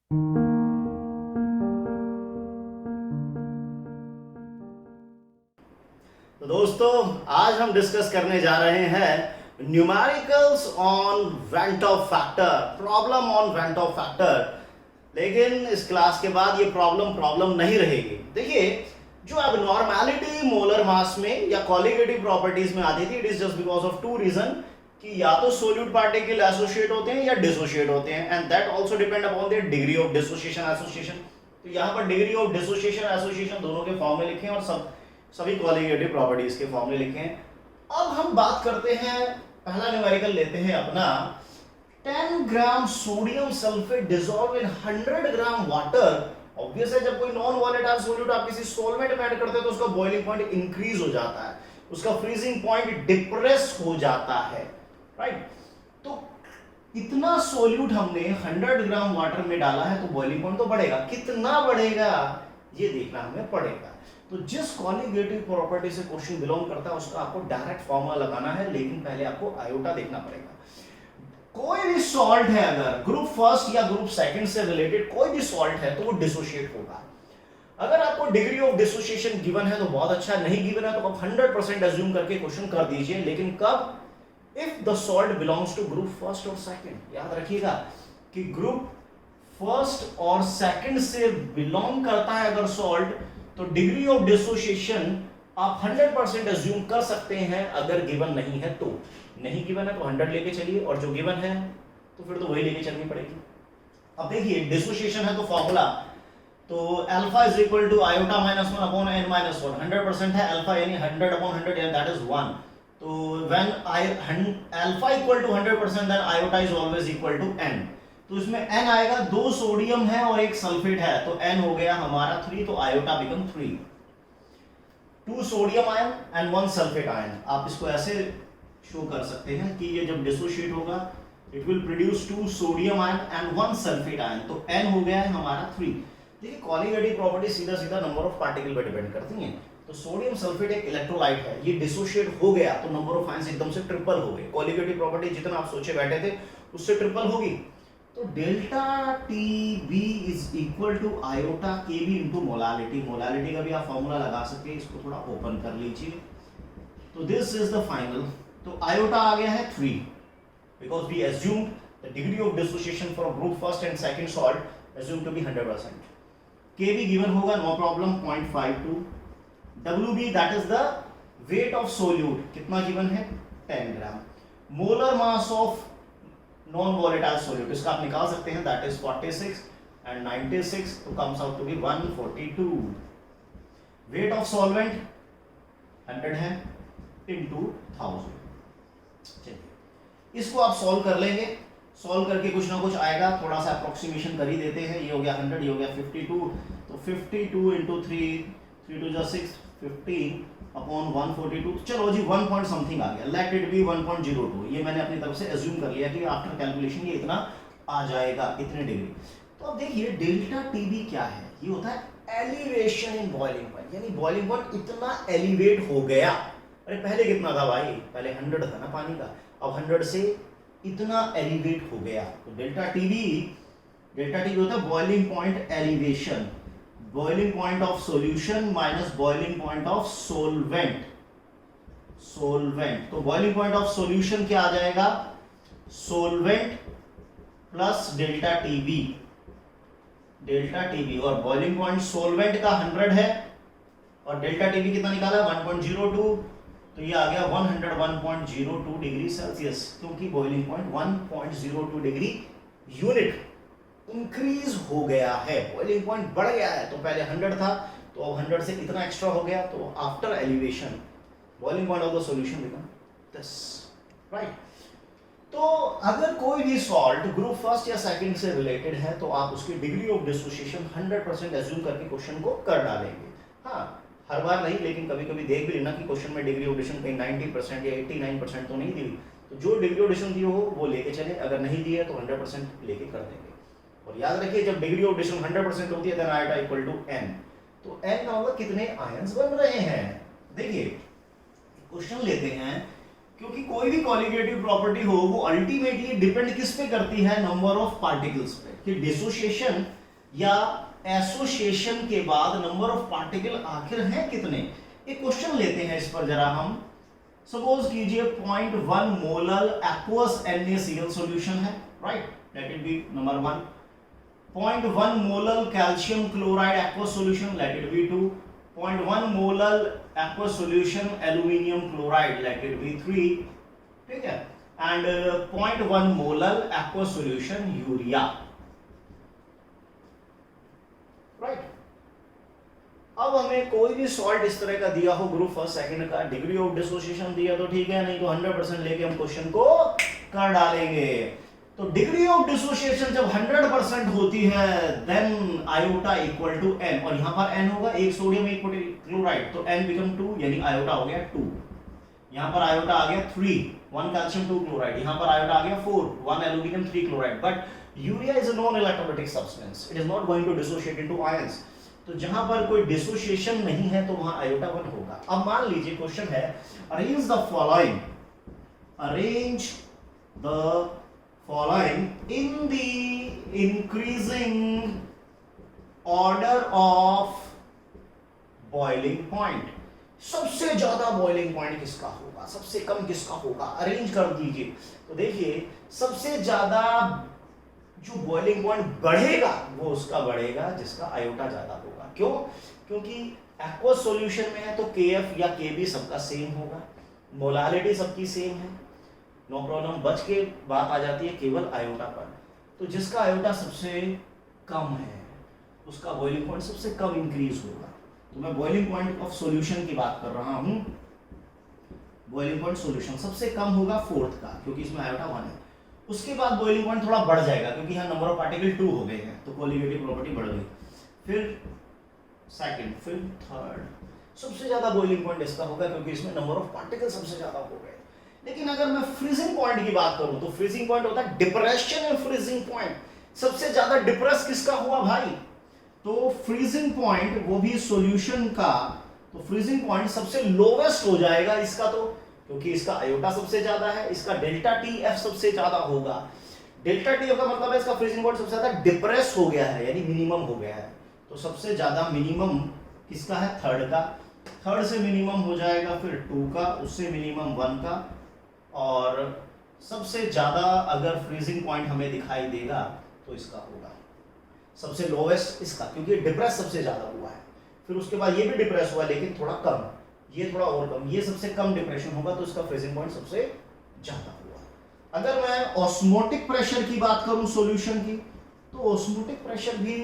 तो दोस्तों आज हम डिस्कस करने जा रहे हैं numericals on went of factor, problem on went of factor. लेकिन इस क्लास के बाद ये प्रॉब्लम नहीं रहेगी। देखिए, जो अब नॉर्मैलिटी मोलर मास में या कॉलिगेटिव प्रॉपर्टीज में आती थी, it is just because of two reason कि या तो सोल्यूट पार्टिकल एसोसिएट होते हैं या डिसोशिएट होते हैं, and that also depend upon their degree of dissociation association. तो यहाँ पर डिग्री ऑफ डिसोसिएशन एसोसिएशन दोनों के फॉर्म में लिखे हैं और सभी कॉलिगेटिव प्रॉपर्टीज के फॉर्म में लिखे हैं। अब हम बात करते हैं, पहला न्यूमेरिकल लेते हैं अपना 10 gram sodium sulphate dissolve in 100 gram water. Obvious है, जब कोई नॉन वॉलेटाइल सॉल्यूट आप किसी सॉल्वेंट में ऐड करते हैं तो उसका बॉइलिंग पॉइंट इंक्रीज हो जाता है, उसका फ्रीजिंग पॉइंट डिप्रेस हो जाता है, राइट। तो इतना सॉल्यूट हमने 100 ग्राम वाटर में डाला है तो बॉइलिंग पॉइंट तो बढ़ेगा। कितना बढ़ेगा ये देखना हमें पड़ेगा। तो जिस कॉलिगेटिव प्रॉपर्टी से क्वेश्चन बिलोंग करता है उसका आपको डायरेक्ट फॉर्मूला लगाना है, लेकिन पहले आपको आयोटा देखना पड़ेगा। कोई भी सॉल्ट है, अगर ग्रुप फर्स्ट या ग्रुप सेकंड से रिलेटेड कोई भी सॉल्ट है तो वो डिसोशिएट होगा। अगर आपको डिग्री ऑफ डिसोसिएशन गिवन है तो बहुत अच्छा, नहीं गिवन है तो आप 100% अज्यूम करके क्वेश्चन कर दीजिए। लेकिन कब? If the salt belongs to group first और सेकंड। याद रखिएगा कि ग्रुप फर्स्ट और सेकंड से बिलोंग करता है अगर सॉल्ट, तो डिग्री ऑफ डिसोसिएशन आप 100% अज्यूम कर सकते हैं। अगर गिवन नहीं है तो, नहीं गिवन है तो 100 लेके चलिए, और जो गिवन है तो फिर तो वही लेके चलनी पड़ेगी। अब देखिए, डिसोसिएशन है तो फॉर्मूला तो alpha is equal to iota minus 1 upon n minus 1। 100% है अल्फा, यानी 100 अपॉन 100 यानी दैट इज 1। तो when alpha equal to 100% then iota is always equal to n। तो इसमें n आएगा, 2 सोडियम है और 1 सल्फेट है, तो n हो गया हमारा 3, तो iota become 3। 2 sodium ion and 1 sulphate ion. आप इसको ऐसे शो कर सकते हैं कि ये जब डिसोशिएट होगा it will produce 2 sodium ion and 1 sulphate ion, तो n हो गया है हमारा 3। देखिए, कॉलिगेटिव प्रॉपर्टी सीधा सीधा नंबर ऑफ पार्टिकल पर डिपेंड करती हैं। तो सोडियम सल्फेट एक इलेक्ट्रोलाइट है, ये डिसोशिएट हो गया तो नंबर ऑफ आयंस एकदम से ट्रिपल हो गए। कॉलिगेटिव प्रॉपर्टी जितना आप सोचे बैठे थे उससे ट्रिपल होगी। तो delta T B is equal to iota K B into molality. Molality का भी आप फॉर्मूला लगा सकते हैं, इसको थोड़ा ओपन कर लीजिए। तो दिस इज द फाइनल। तो आयोटा आ गया है 3 because we assume the degree of dissociation for group first and second salt assume to be 100%। K B given होगा, no problem, 0.52। W B that is the weight of solute, कितना given है 10 gram. Molar mass of non volatile solute, इसका आप निकाल सकते हैं, that is 46 and 96, तो comes out to be 142। Weight of solvent 100 है इनटू 1000। चलिए, इसको आप सॉल्व कर लेंगे। सॉल्व करके कुछ ना कुछ आएगा, थोड़ा सा अप्रोक्सीमेशन कर ही देते हैं। ये हो गया 100, ये हो गया 52, तो 52 इंटू 3, 3 2 6, 15 अपॉन 142। चलो जी, 1 पॉइंट समथिंग आ गया, लेट इट बी 1.02। ये मैंने अपनी तरफ से एज्यूम कर लिया कि आफ्टर कैलकुलेशन ये इतना आ जाएगा, इतने डिग्री। तो अब देखिए, डेल्टा टीबी क्या है? ये होता है एलिवेशन इन बॉइलिंग पॉइंट, यानी बॉइलिंग पॉइंट इतना एलिवेट हो गया। अरे पहले कितना था भाई? पहले 100 था ना पानी का, अब 100 से इतना एलिवेट हो गया। तो डेल्टा टीबी होता है boiling point elevation, boiling point of solution minus boiling point of solvent. तो बॉइलिंग पॉइंट ऑफ सॉल्यूशन क्या आ जाएगा? सोलवेंट प्लस डेल्टा टीबी, और बॉइलिंग पॉइंट सोलवेंट का 100 है और डेल्टा टीबी कितना निकाला? 1.02, तो ये आ गया 101.02 डिग्री सेल्सियस, क्योंकि boiling point 1.02 degree unit increase हो गया है, बॉइलिंग पॉइंट बढ़ गया है। तो पहले 100 था तो अब 100 से इतना एक्स्ट्रा हो गया, तो after elevation boiling point of the solution become 10, right. तो अगर कोई भी सॉल्ट ग्रुप फर्स्ट या सेकंड से रिलेटेड है तो आप उसकी डिग्री ऑफ डिसोसिएशन 100% एज्यूम करके क्वेश्चन को कर डालेंगे। हाँ, हर बार नहीं, लेकिन कभी कभी देख भी लेना कि क्वेश्चन में डिग्री ऑफ डिसोसिएशन कहीं 90% या 89% तो नहीं दी हुई, तो जो डिग्री ऑफ डिसोसिएशन दी हो वो लेके चले, अगर नहीं दी है तो 100% लेके कर देंगे। और याद रखिए, जब डिग्री ऑफ डिसोसिएशन 100% होती है then iota equal to n। तो n का मतलब कितने आयंस बन रहे हैं। देखिए, क्वेश्चन लेते हैं, क्योंकि कोई भी कॉलिगेटिव प्रॉपर्टी हो वो अल्टीमेटली डिपेंड किस पे करती है? नंबर ऑफ पार्टिकल्स पे। कि डिसोसिएशन या एसोसिएशन के बाद नंबर ऑफ पार्टिकल आखिर हैं कितने। एक क्वेश्चन लेते हैं इस पर जरा हम। सपोज कीजिए 0.1 मोलर एक्वस NaCl सॉल्यूशन है, right, let it be number 1। 0.1 molar calcium chloride aqueous solution, let it be 2। 0.1 molar aqueous solution aluminium chloride, let it be 3, ठीक है, and 0.1 molar aqueous solution urea, right. अब हमें कोई भी salt इस तरह का दिया हो, ग्रुप फर्स्ट सेकंड का, डिग्री ऑफ डिसोसिएशन दिया तो ठीक है, नहीं तो 100% लेके हम क्वेश्चन को कर डालेंगे। तो डिग्री ऑफ डिसोसिएशन जब 100% होती है then iota equal to n, और यहां पर n होगा, एक सोडियम एक क्लोराइड, तो n बिकम 2, यानी आयोटा हो गया 2। यहां पर आयोटा आ गया 3, 1 कैल्शियम 2 क्लोराइड, यहां पर आयोटा आ गया 4, 1 aluminium 3 chloride. But urea is a non electrolytic substance, it is not going to dissociate into ions. तो जहां पर कोई डिसोसिएशन नहीं है तो वहां आयोटा 1 होगा। अब मान लीजिए क्वेश्चन है, arrange the following, arrange the following in the increasing order of boiling point. सबसे ज्यादा बॉइलिंग पॉइंट किसका होगा, सबसे कम किसका होगा, अरेंज कर दीजिए। तो देखिए सबसे ज्यादा जो बॉइलिंग पॉइंट बढ़ेगा वो उसका बढ़ेगा जिसका आयोटा ज्यादा होगा। क्यों? क्योंकि एक्वस सॉल्यूशन में है तो KF या KB सबका सेम होगा, मोलारिटी सबकी सेम है, नो प्रॉब्लम। बच के बात आ जाती है केवल आयोटा पर। तो जिसका आयोटा सबसे कम है उसका बॉइलिंग पॉइंट सबसे कम इंक्रीज होगा। तो मैं बॉइलिंग पॉइंट ऑफ सॉल्यूशन की बात कर रहा हूं। बॉइलिंग पॉइंट सॉल्यूशन सबसे कम होगा 4th का, क्योंकि इसमें आयोटा 1 है। उसके बाद बॉइलिंग पॉइंट थोड़ा बढ़ जाएगा क्योंकि यहाँ नंबर ऑफ पार्टिकल 2 हो गए हैं, तो कोलिगेटिव प्रॉपर्टी बढ़ गई। फिर सेकंड, फिर थर्ड। सबसे ज्यादा बॉइलिंग पॉइंट इसका होगा क्योंकि इसमें नंबर ऑफ पार्टिकल सबसे ज्यादा हो गए। लेकिन अगर मैं फ्रीजिंग पॉइंट की बात करूं तो फ्रीजिंग पॉइंट होता है डिप्रेशन इन फ्रीजिंग पॉइंट। सबसे ज्यादा डिप्रेस किसका हुआ भाई? तो फ्रीजिंग पॉइंट, वो भी सॉल्यूशन का, तो फ्रीजिंग पॉइंट सबसे लोवेस्ट हो जाएगा इसका, तो क्योंकि इसका आयोटा सबसे ज्यादा है, इसका डेल्टा TF सबसे ज्यादा होगा। डेल्टा TF का मतलब है इसका फ्रीजिंग पॉइंट सबसे ज्यादा डिप्रेस हो गया है, यानी मिनिमम हो गया है। तो सबसे ज्यादा मिनिमम किसका है? थर्ड का। थर्ड से मिनिमम हो जाएगा फिर 2 का, उससे मिनिमम 1 का, और सबसे ज्यादा अगर फ्रीजिंग पॉइंट हमें दिखाई देगा तो इसका होगा। सबसे लोवेस्ट इसका, क्योंकि डिप्रेस सबसे ज्यादा हुआ है। फिर उसके बाद ये भी डिप्रेस हुआ लेकिन थोड़ा कम, ये थोड़ा और कम, ये सबसे कम डिप्रेशन होगा, तो इसका फ्रीजिंग पॉइंट सबसे ज्यादा हुआ। अगर मैं ऑस्मोटिक प्रेशर की बात करूं सॉल्यूशन की, तो ऑस्मोटिक प्रेशर भी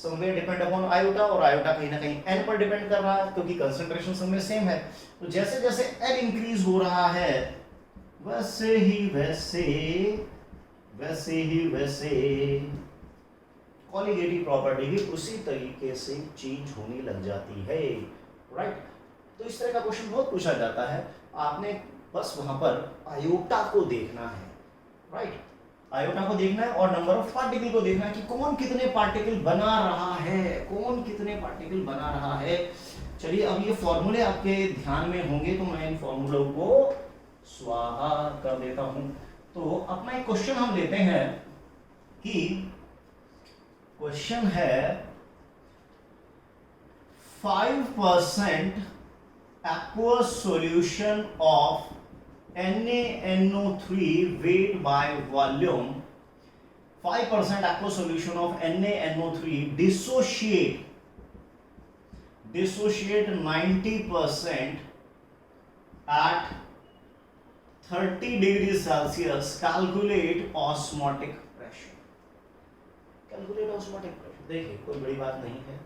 समवेयर डिपेंड अपॉन आयोटा, और आयोटा कहीं ना कहीं n पर डिपेंड कर रहा है क्योंकि कंसंट्रेशन सब में सेम है। तो जैसे जैसे n इंक्रीज हो रहा है वैसे ही वैसे कोलिगेटिव प्रॉपर्टी भी उसी तरीके से चेंज होने लग जाती है, राइट। तो इस तरह का क्वेश्चन बहुत पूछा जाता है, आपने बस वहां पर आयोटा को देखना है, राइट। आयोटा को देखना है और नंबर ऑफ पार्टिकल को देखना है कि कौन कितने पार्टिकल बना रहा है, कौन कितने पार्टिकल बना रहा है। चलिए अब ये फॉर्मूले आपके ध्यान में होंगे तो मैं इन फॉर्मूलों को स्वाहा कर देता हूं। तो अपना एक क्वेश्चन हम लेते हैं कि क्वेश्चन है 5% aqueous solution of NaNO3 weight by volume, 5% aqueous solution of NaNO3 dissociate 90% at 30 degrees Celsius. Calculate osmotic pressure. Calculate osmotic pressure. देखिए कोई बड़ी बात नहीं है,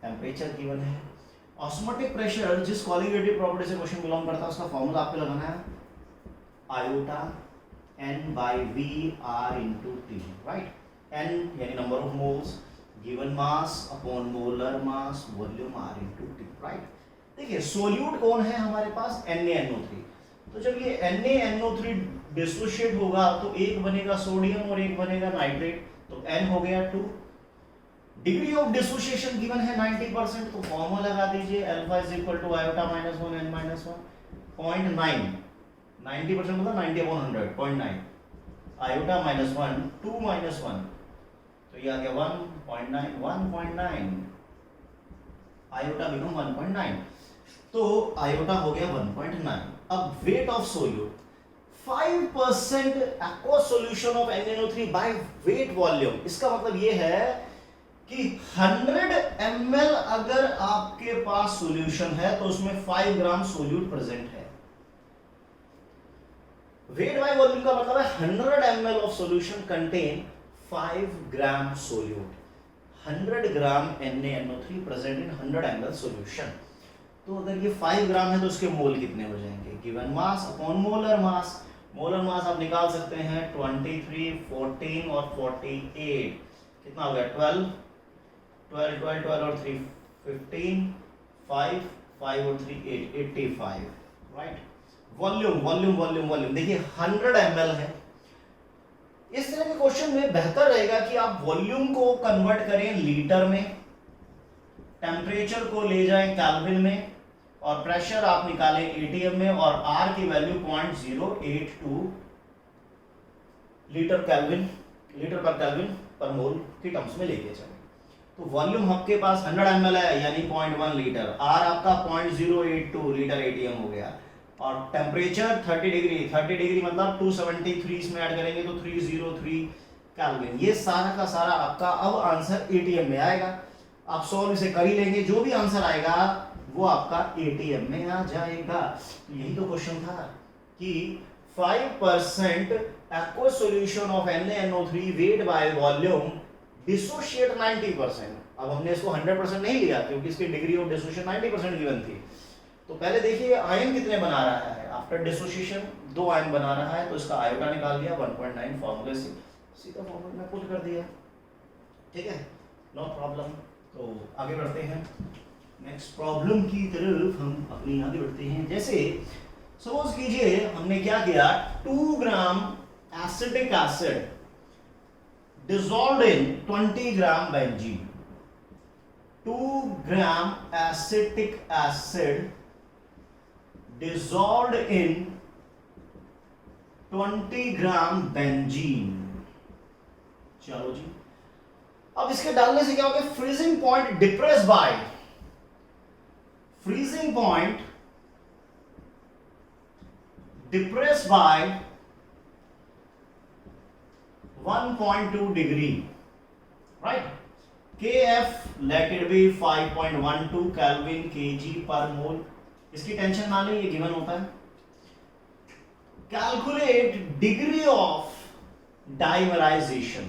टेम्परेचर गिवन है। ऑस्मोटिक प्रेशर जिस कोलिगेटिव प्रॉपर्टी से क्वेश्चन बिलोंग करता है उसका फॉर्मूला आपको लगाना है iota N/V R into T, right. N यानी number of moles, given mass upon molar mass, volume R into T, right. देखिए सोल्यूट कौन है हमारे पास? NaNO3। तो जब ये NaNO3 डिसोशिएट होगा तो एक बनेगा सोडियम और एक बनेगा नाइट्रेट, तो N हो गया 2। डिग्री ऑफ डिसोसिएशन गिवन है 90%, तो फॉर्मूला लगा दीजिए alpha is equal to iota minus 1 n minus 1 0.9, 90% मतलब 90/100 0.9, आयोटा माइनस 1 2 माइनस 1 तो ये आ गया 1.9 आयोटा बिकम 1.9, तो आयोटा हो गया 1.9। अब wait of solute 5% aqueous solution of NaNO3 by weight volume, इसका मतलब ये है कि 100 ml अगर आपके पास सॉल्यूशन है तो उसमें 5 ग्राम सोल्यूट प्रेजेंट है। वेट बाय वॉल्यूम का मतलब है 100 ml of solution contain 5 gram solute. 100 gram NaNO3 present in 100 ml solution. तो अगर ये 5 ग्राम है तो उसके मोल कितने हो जाएंगे? गिवन मास अपॉन मोलर मास। मोलर मास आप निकाल सकते हैं 23, 14 और 48। कितना हो गया? 12 और 3 15, 5 और 3 8, 85, राइट। वॉल्यूम देखिए 100 ml है। इस तरह के क्वेश्चन में बेहतर रहेगा कि आप वॉल्यूम को कन्वर्ट करें लीटर में, टेम्परेचर को ले जाएं केल्विन में, और प्रेशर आप निकालें एटीएम में, और आर की वैल्यू 0.082 लीटर पर केल्विन पर मोल की टर्म्स में लेके चलें। तो वॉल्यूम आपके पास 100 ml है यानी 0.1 लीटर, आर आपका 0.082 लीटर एटीएम हो गया, और टेम्परेचर 30 डिग्री मतलब 273 इसमें ऐड करेंगे तो 303 केल्विन। ये सारा का सारा आपका अब आंसर एटीएम में आएगा। आप सॉल्व इसे कर ही लेंगे, जो भी आंसर आएगा वो आपका एटीएम में आ जाएगा। यही तो क्वेश्चन था कि 5% aqueous solution of NaNO3 weight by volume dissociate 90%। अब हमने इसको 100% नहीं लिया क्योंकि इसकी डिग्री ऑफ डिसोसिएशन 90% गिवन थी। तो पहले देखिए आयन कितने बना रहा है आफ्टर डिसोसिएशन, 2 आयन बना रहा है, तो इसका आयोटा निकाल दिया 1.9 फॉर्मूले से, सीधा फॉर्मूला में पुट कर दिया। ठीक है, नो प्रॉब्लम। तो आगे बढ़ते हैं नेक्स्ट प्रॉब्लम की तरफ, हम अपनी आगे बढ़ते हैं। जैसे सपोज कीजिए हमने क्या किया, 2 gram acetic acid dissolved in 20 gram benzene। 2 gram acetic acid dissolved in 20 gram benzene. चलो जी, अब इसके डालने से क्या हो गया, freezing point depress by 1.2 degree, right. KF let it be 5.12 kelvin kg पर मोल। इसकी टेंशन ना लें, ये गिवन होता है। Calculate degree of dimerisation.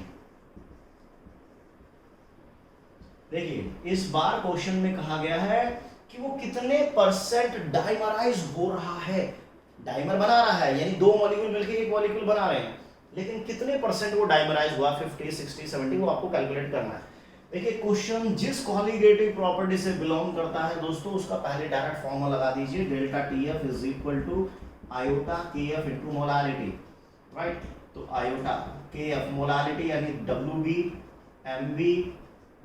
देखिए इस बार क्वेश्चन में कहा गया है कि वो कितने परसेंट डाइमराइज हो रहा है। डाइमर बना रहा है यानी 2 मॉलिक्यूल मिलकर एक मॉलिक्यूल बना रहे हैं, लेकिन कितने परसेंट वो डाइमराइज हुआ, 50, 60, 70, वो आपको कैलकुलेट करना है। देखिए क्वेश्चन जिस कॉलिगेटिव प्रॉपर्टी से बिलोंग करता है दोस्तों, उसका पहले डायरेक्ट फॉर्मूला लगा दीजिए, delta TF is equal to iota KF into molarity, right. तो आयोटा KF मोलारिटी यानी WB MB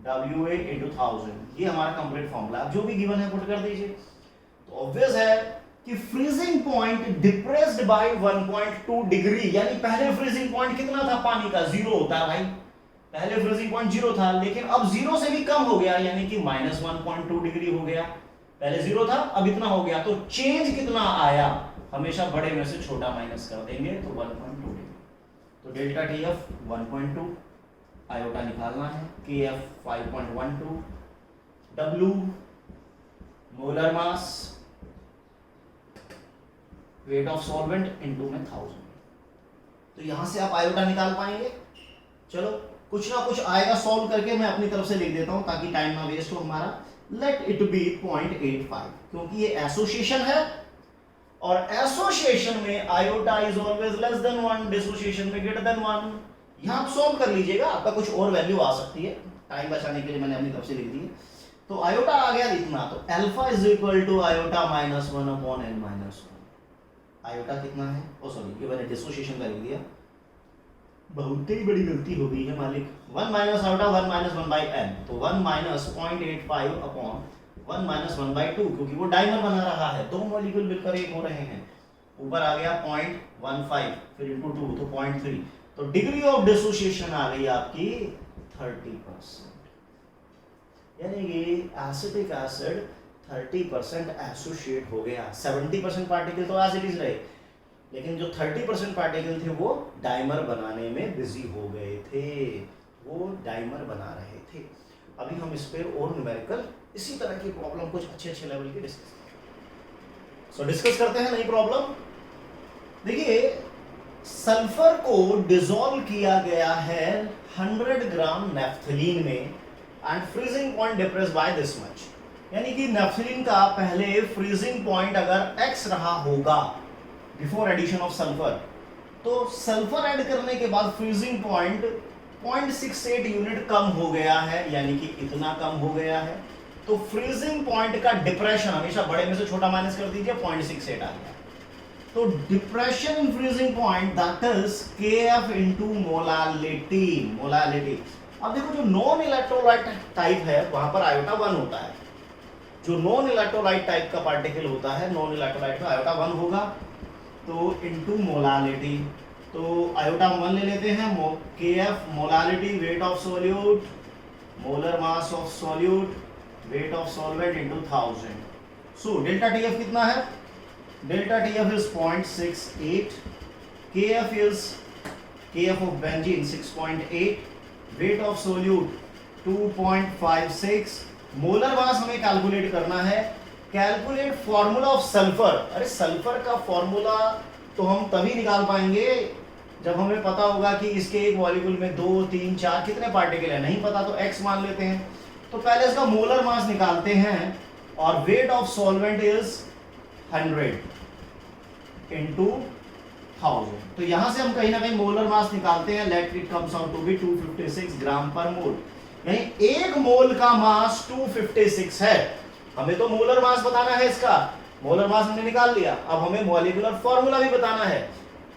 WA इनटू 1000, ये हमारा कंप्लीट फॉर्मूला। जो भी गिवन है पुट कर दीजिए। तो ऑब्वियस है कि freezing point depressed by 1.2 degree, यानी पहले फ्रीजिंग पॉइंट कितना था पानी का, 0 होता है भाई। पहले फ्रीजिंग पॉइंट 0 था, लेकिन अब 0 से भी कम हो गया, यानी कि -1.2 डिग्री हो गया। पहले 0 था, अब इतना हो गया। तो चेंज कितना आया, हमेशा बड़े में से छोटा माइनस कर देंगे, तो 1.2 डिग्री। तो डेल्टा TF 1.2, आयोटा निकालना है, KF 5.12, W molar mass, wait of solvent into में 1000। तो यहां से आप आयोटा निकाल पाएंगे। चलो कुछ ना कुछ आएगा, सॉल्व करके मैं अपनी तरफ से लिख देता हूं ताकि टाइम ना वेस्ट हो हमारा। लेट इट बी 0.85, क्योंकि ये एसोसिएशन है, और एसोसिएशन में iota is always less than 1, dissociation में ग्रेटर देन 1। यहां आप सॉल्व कर लीजिएगा, आपका कुछ और वैल्यू आ सकती है, टाइम बचाने के लिए मैंने अपनी तरफ से लिख दी है। तो आयोटा आ गया इतना, तो alpha is equal to iota -1 upon n-1। Iota कितना है, ओ सॉरी ये मैंने डिसोसिएशन का लिख दिया, बहुत ही बड़ी गलती हो गई है मालिक। 1 minus iota 1 minus 1 by n, तो 1 माइनस 0.85 अपॉन 1 माइनस 1/2, क्योंकि वो डाइमर बना रहा है, 2 मॉलिक्यूल मिलकर एक हो रहे हैं। ऊपर आ गया 0.15, फिर इनटू 2 तो 0.3। तो डिग्री ऑफ डिसोसिएशन आ गई आपकी 30%, यानी कि एसिटिक एसिड 30% एसोसिएट हो गया। 70% पार्टिकल तो एज इट इज रहे, लेकिन जो 30% पार्टिकल थे वो डाइमर बनाने में बिजी हो गए थे, वो डाइमर बना रहे थे। अभी हम इस पर और न्यूमेरिकल इसी तरह की प्रॉब्लम कुछ अच्छे लेवल की डिस्कस करते हैं। नई प्रॉब्लम देखिए, सल्फर को डिसॉल्व किया गया है 100 ग्राम नेफ्थलीन में and freezing point depress by this much, यानी कि नेफ्थलीन का पहले फ्रीजिंग पॉइंट अगर x रहा होगा बिफोर एडिशन ऑफ सल्फर, तो सल्फर ऐड करने के बाद फ्रीजिंग पॉइंट 0.68 यूनिट कम हो गया है, यानी कि इतना कम हो गया है। तो फ्रीजिंग पॉइंट का डिप्रेशन हमेशा बड़े में से छोटा माइनस कर दीजिए, 0.68 आ गया। तो depression in freezing point that is Kf into molality. अब देखो, जो नॉन इलेक्ट्रोलाइट टाइप है वहां पर आयोटा 1 होता है। जो नॉन इलेक्ट्रोलाइट टाइप का पार्टिकल होता है, नॉन इलेक्ट्रोलाइट का आयोटा 1 होगा, तो इनटू मोलालिटी, तो आयोटा 1 ले लेते हैं। Kf molality, weight of solute, molar mass of solute, wait of solvent into 1000। So delta Tf कितना है? Delta Tf is 0.68, Kf of benzene 6.8, weight of solute 2.56, molar mass हमें calculate करना है। Calculate formula of sulphur. अरे sulphur का formula तो हम तभी निकाल पाएंगे जब हमें पता होगा कि इसके एक मॉलिक्यूल में 2, 3, 4 कितने पार्टिकल है। नहीं पता तो x मान लेते हैं। तो पहले इसका मोलर मास निकालते हैं, और wait of solvent is 100 into 1000। तो यहां से हम कहीं ना कहीं मोलर मास निकालते हैं। Let it comes out to be 256 gram पर मोल, यानी एक मोल का मास 256 है। हमें तो मोलर मास बताना है, इसका मोलर मास हमने निकाल लिया। अब हमें मॉलिक्यूलर फॉर्मूला भी बताना है।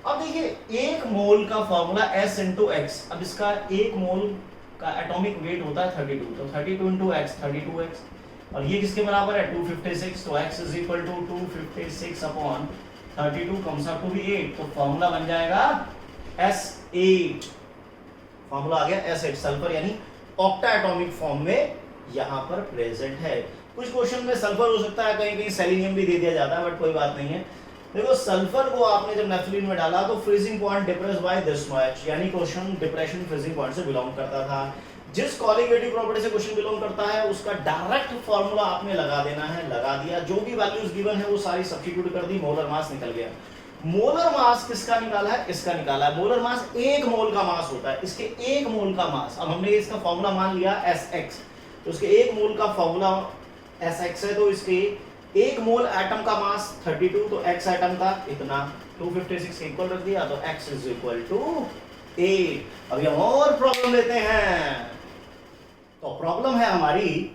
अब देखिए, एक मोल का फॉर्मूला S इंटू एक्स। अब इसका एक मोल का एटॉमिक वेट होता है 32, तो 32 इंटू एक्स 32x, और ये किसके बराबर है? 256। तो x is equal to 256 upon 32 comes out to be 8। तो फॉर्मूला बन जाएगा S8। फॉर्मूला आ गया S8। सल्फर यानी ऑक्टा एटॉमिक फॉर्म में यहां पर प्रेजेंट है। कुछ क्वेश्चन में सल्फर हो सकता है, कहीं कहीं सेलेनियम भी दे दिया जाता है, बट कोई बात नहीं है। देखो, सल्फर को आपने जब नेफ्थलीन में डाला तो freezing point depress by this much, यानी क्वेश्चन डिप्रेशन फ्रीजिंग पॉइंट से बिलोंग करता था। जिस कॉलिगेटिव प्रॉपर्टी से क्वेश्चन बिलोंग करता है उसका डायरेक्ट फॉर्मूला आपने लगा देना है। लगा दिया, जो भी वैल्यूज गिवन है वो सारी सब्स्टिट्यूट कर दी, मोलर मास निकल गया। मोलर मास किसका निकाला है? इसका निकाला है। मोलर मास एक मोल का मास होता है, इसके एक मोल का मास। अब हमने इसका फॉर्मूला मान लिया Sx, तो उसके एक मोल का फॉर्मूला Sx है, तो इसके एक मोल एटम का मास 32, तो x एटम का इतना 256 के इक्वल रख दिया, तो x इज इक्वल टू 8। अभी हम और प्रॉब्लम लेते हैं। तो प्रॉब्लम है हमारी,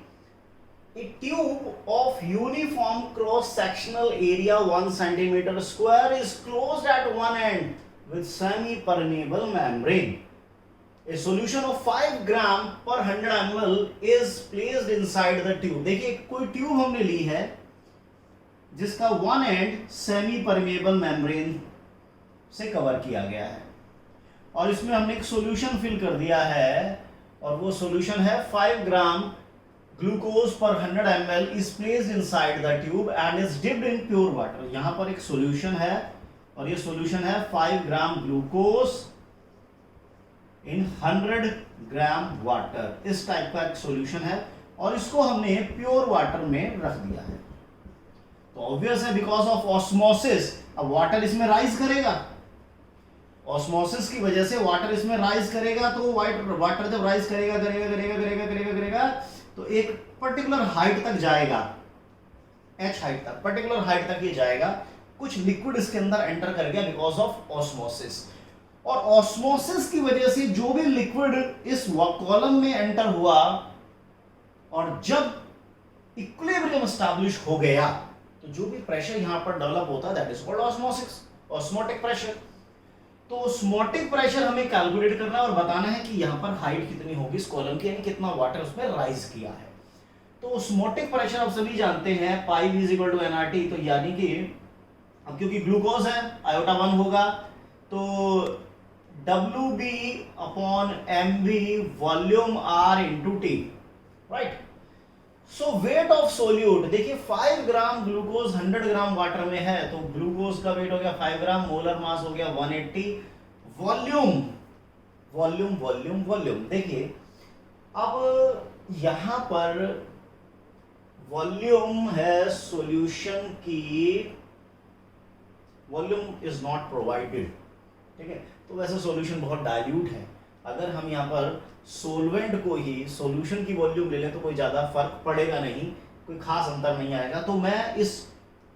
a tube of uniform cross sectional area 1 centimeter square is closed at one end with semi permeable membrane. A solution of 5 gram per 100 ml is placed inside the tube. देखिए, कोई tube हमने ली है जिसका one and semi permeable membrane से cover किया गया है, और इसमें हमने एक सॉल्यूशन फिल कर दिया है, और वो सॉल्यूशन है 5 ग्राम ग्लूकोज पर 100 ml is placed inside the tube and is dipped in pure water. यहां पर एक सॉल्यूशन है, और ये सॉल्यूशन है 5 gram glucose in 100 gram water. इस टाइप का एक सॉल्यूशन है, और इसको हमने प्योर वाटर में रख दिया है। तो ऑब्वियस है, बिकॉज ऑफ ऑस्मोसिस, अब वाटर इसमें राइज करेगा। ऑस्मोसिस की वजह से वाटर इसमें राइज करेगा, तो वाटर जब राइज करेगा तो एक पर्टिकुलर हाइट तक जाएगा, h हाइट तक, पर्टिकुलर हाइट तक ये जाएगा। कुछ लिक्विड इसके अंदर एंटर कर गया बिकॉज ऑफ ऑस्मोसिस, और ऑस्मोसिस की वजह से जो भी लिक्विड इस कॉलम में एंटर हुआ, और जब इक्विलिब्रियम एस्टैब्लिश हो गया, तो जो भी प्रेशर यहां पर डेवलप होता है that is called osmosis, osmotic pressure. तो ऑस्मोटिक प्रेशर हमें कैलकुलेट करना है और बताना है कि यहां पर हाइट कितनी होगी इस कॉलम की, यानी कितना वाटर उसमें राइज किया है। तो ऑस्मोटिक प्रेशर आप सभी जानते हैं, pi v is equal to nRT। तो यानी कि अब क्योंकि ग्लूकोज है, आयोटा 1 होगा, तो WB upon MV volume R into T, right. So wait of solute, देखिए 5 ग्राम ग्लूकोज 100 ग्राम वाटर में है, तो ग्लूकोज का वेट हो गया 5 ग्राम, मोलर मास हो गया 180, वॉल्यूम वॉल्यूम वॉल्यूम वॉल्यूम। देखिए अब यहां पर वॉल्यूम है सॉल्यूशन की, वॉल्यूम इज नॉट प्रोवाइडेड, ठीक है। तो वैसे सॉल्यूशन बहुत डाइल्यूट है, अगर हम यहाँ पर सोलवेंट को ही सॉल्यूशन की वॉल्यूम ले लें तो कोई ज़्यादा फर्क पड़ेगा नहीं, कोई खास अंतर नहीं आएगा। तो मैं इस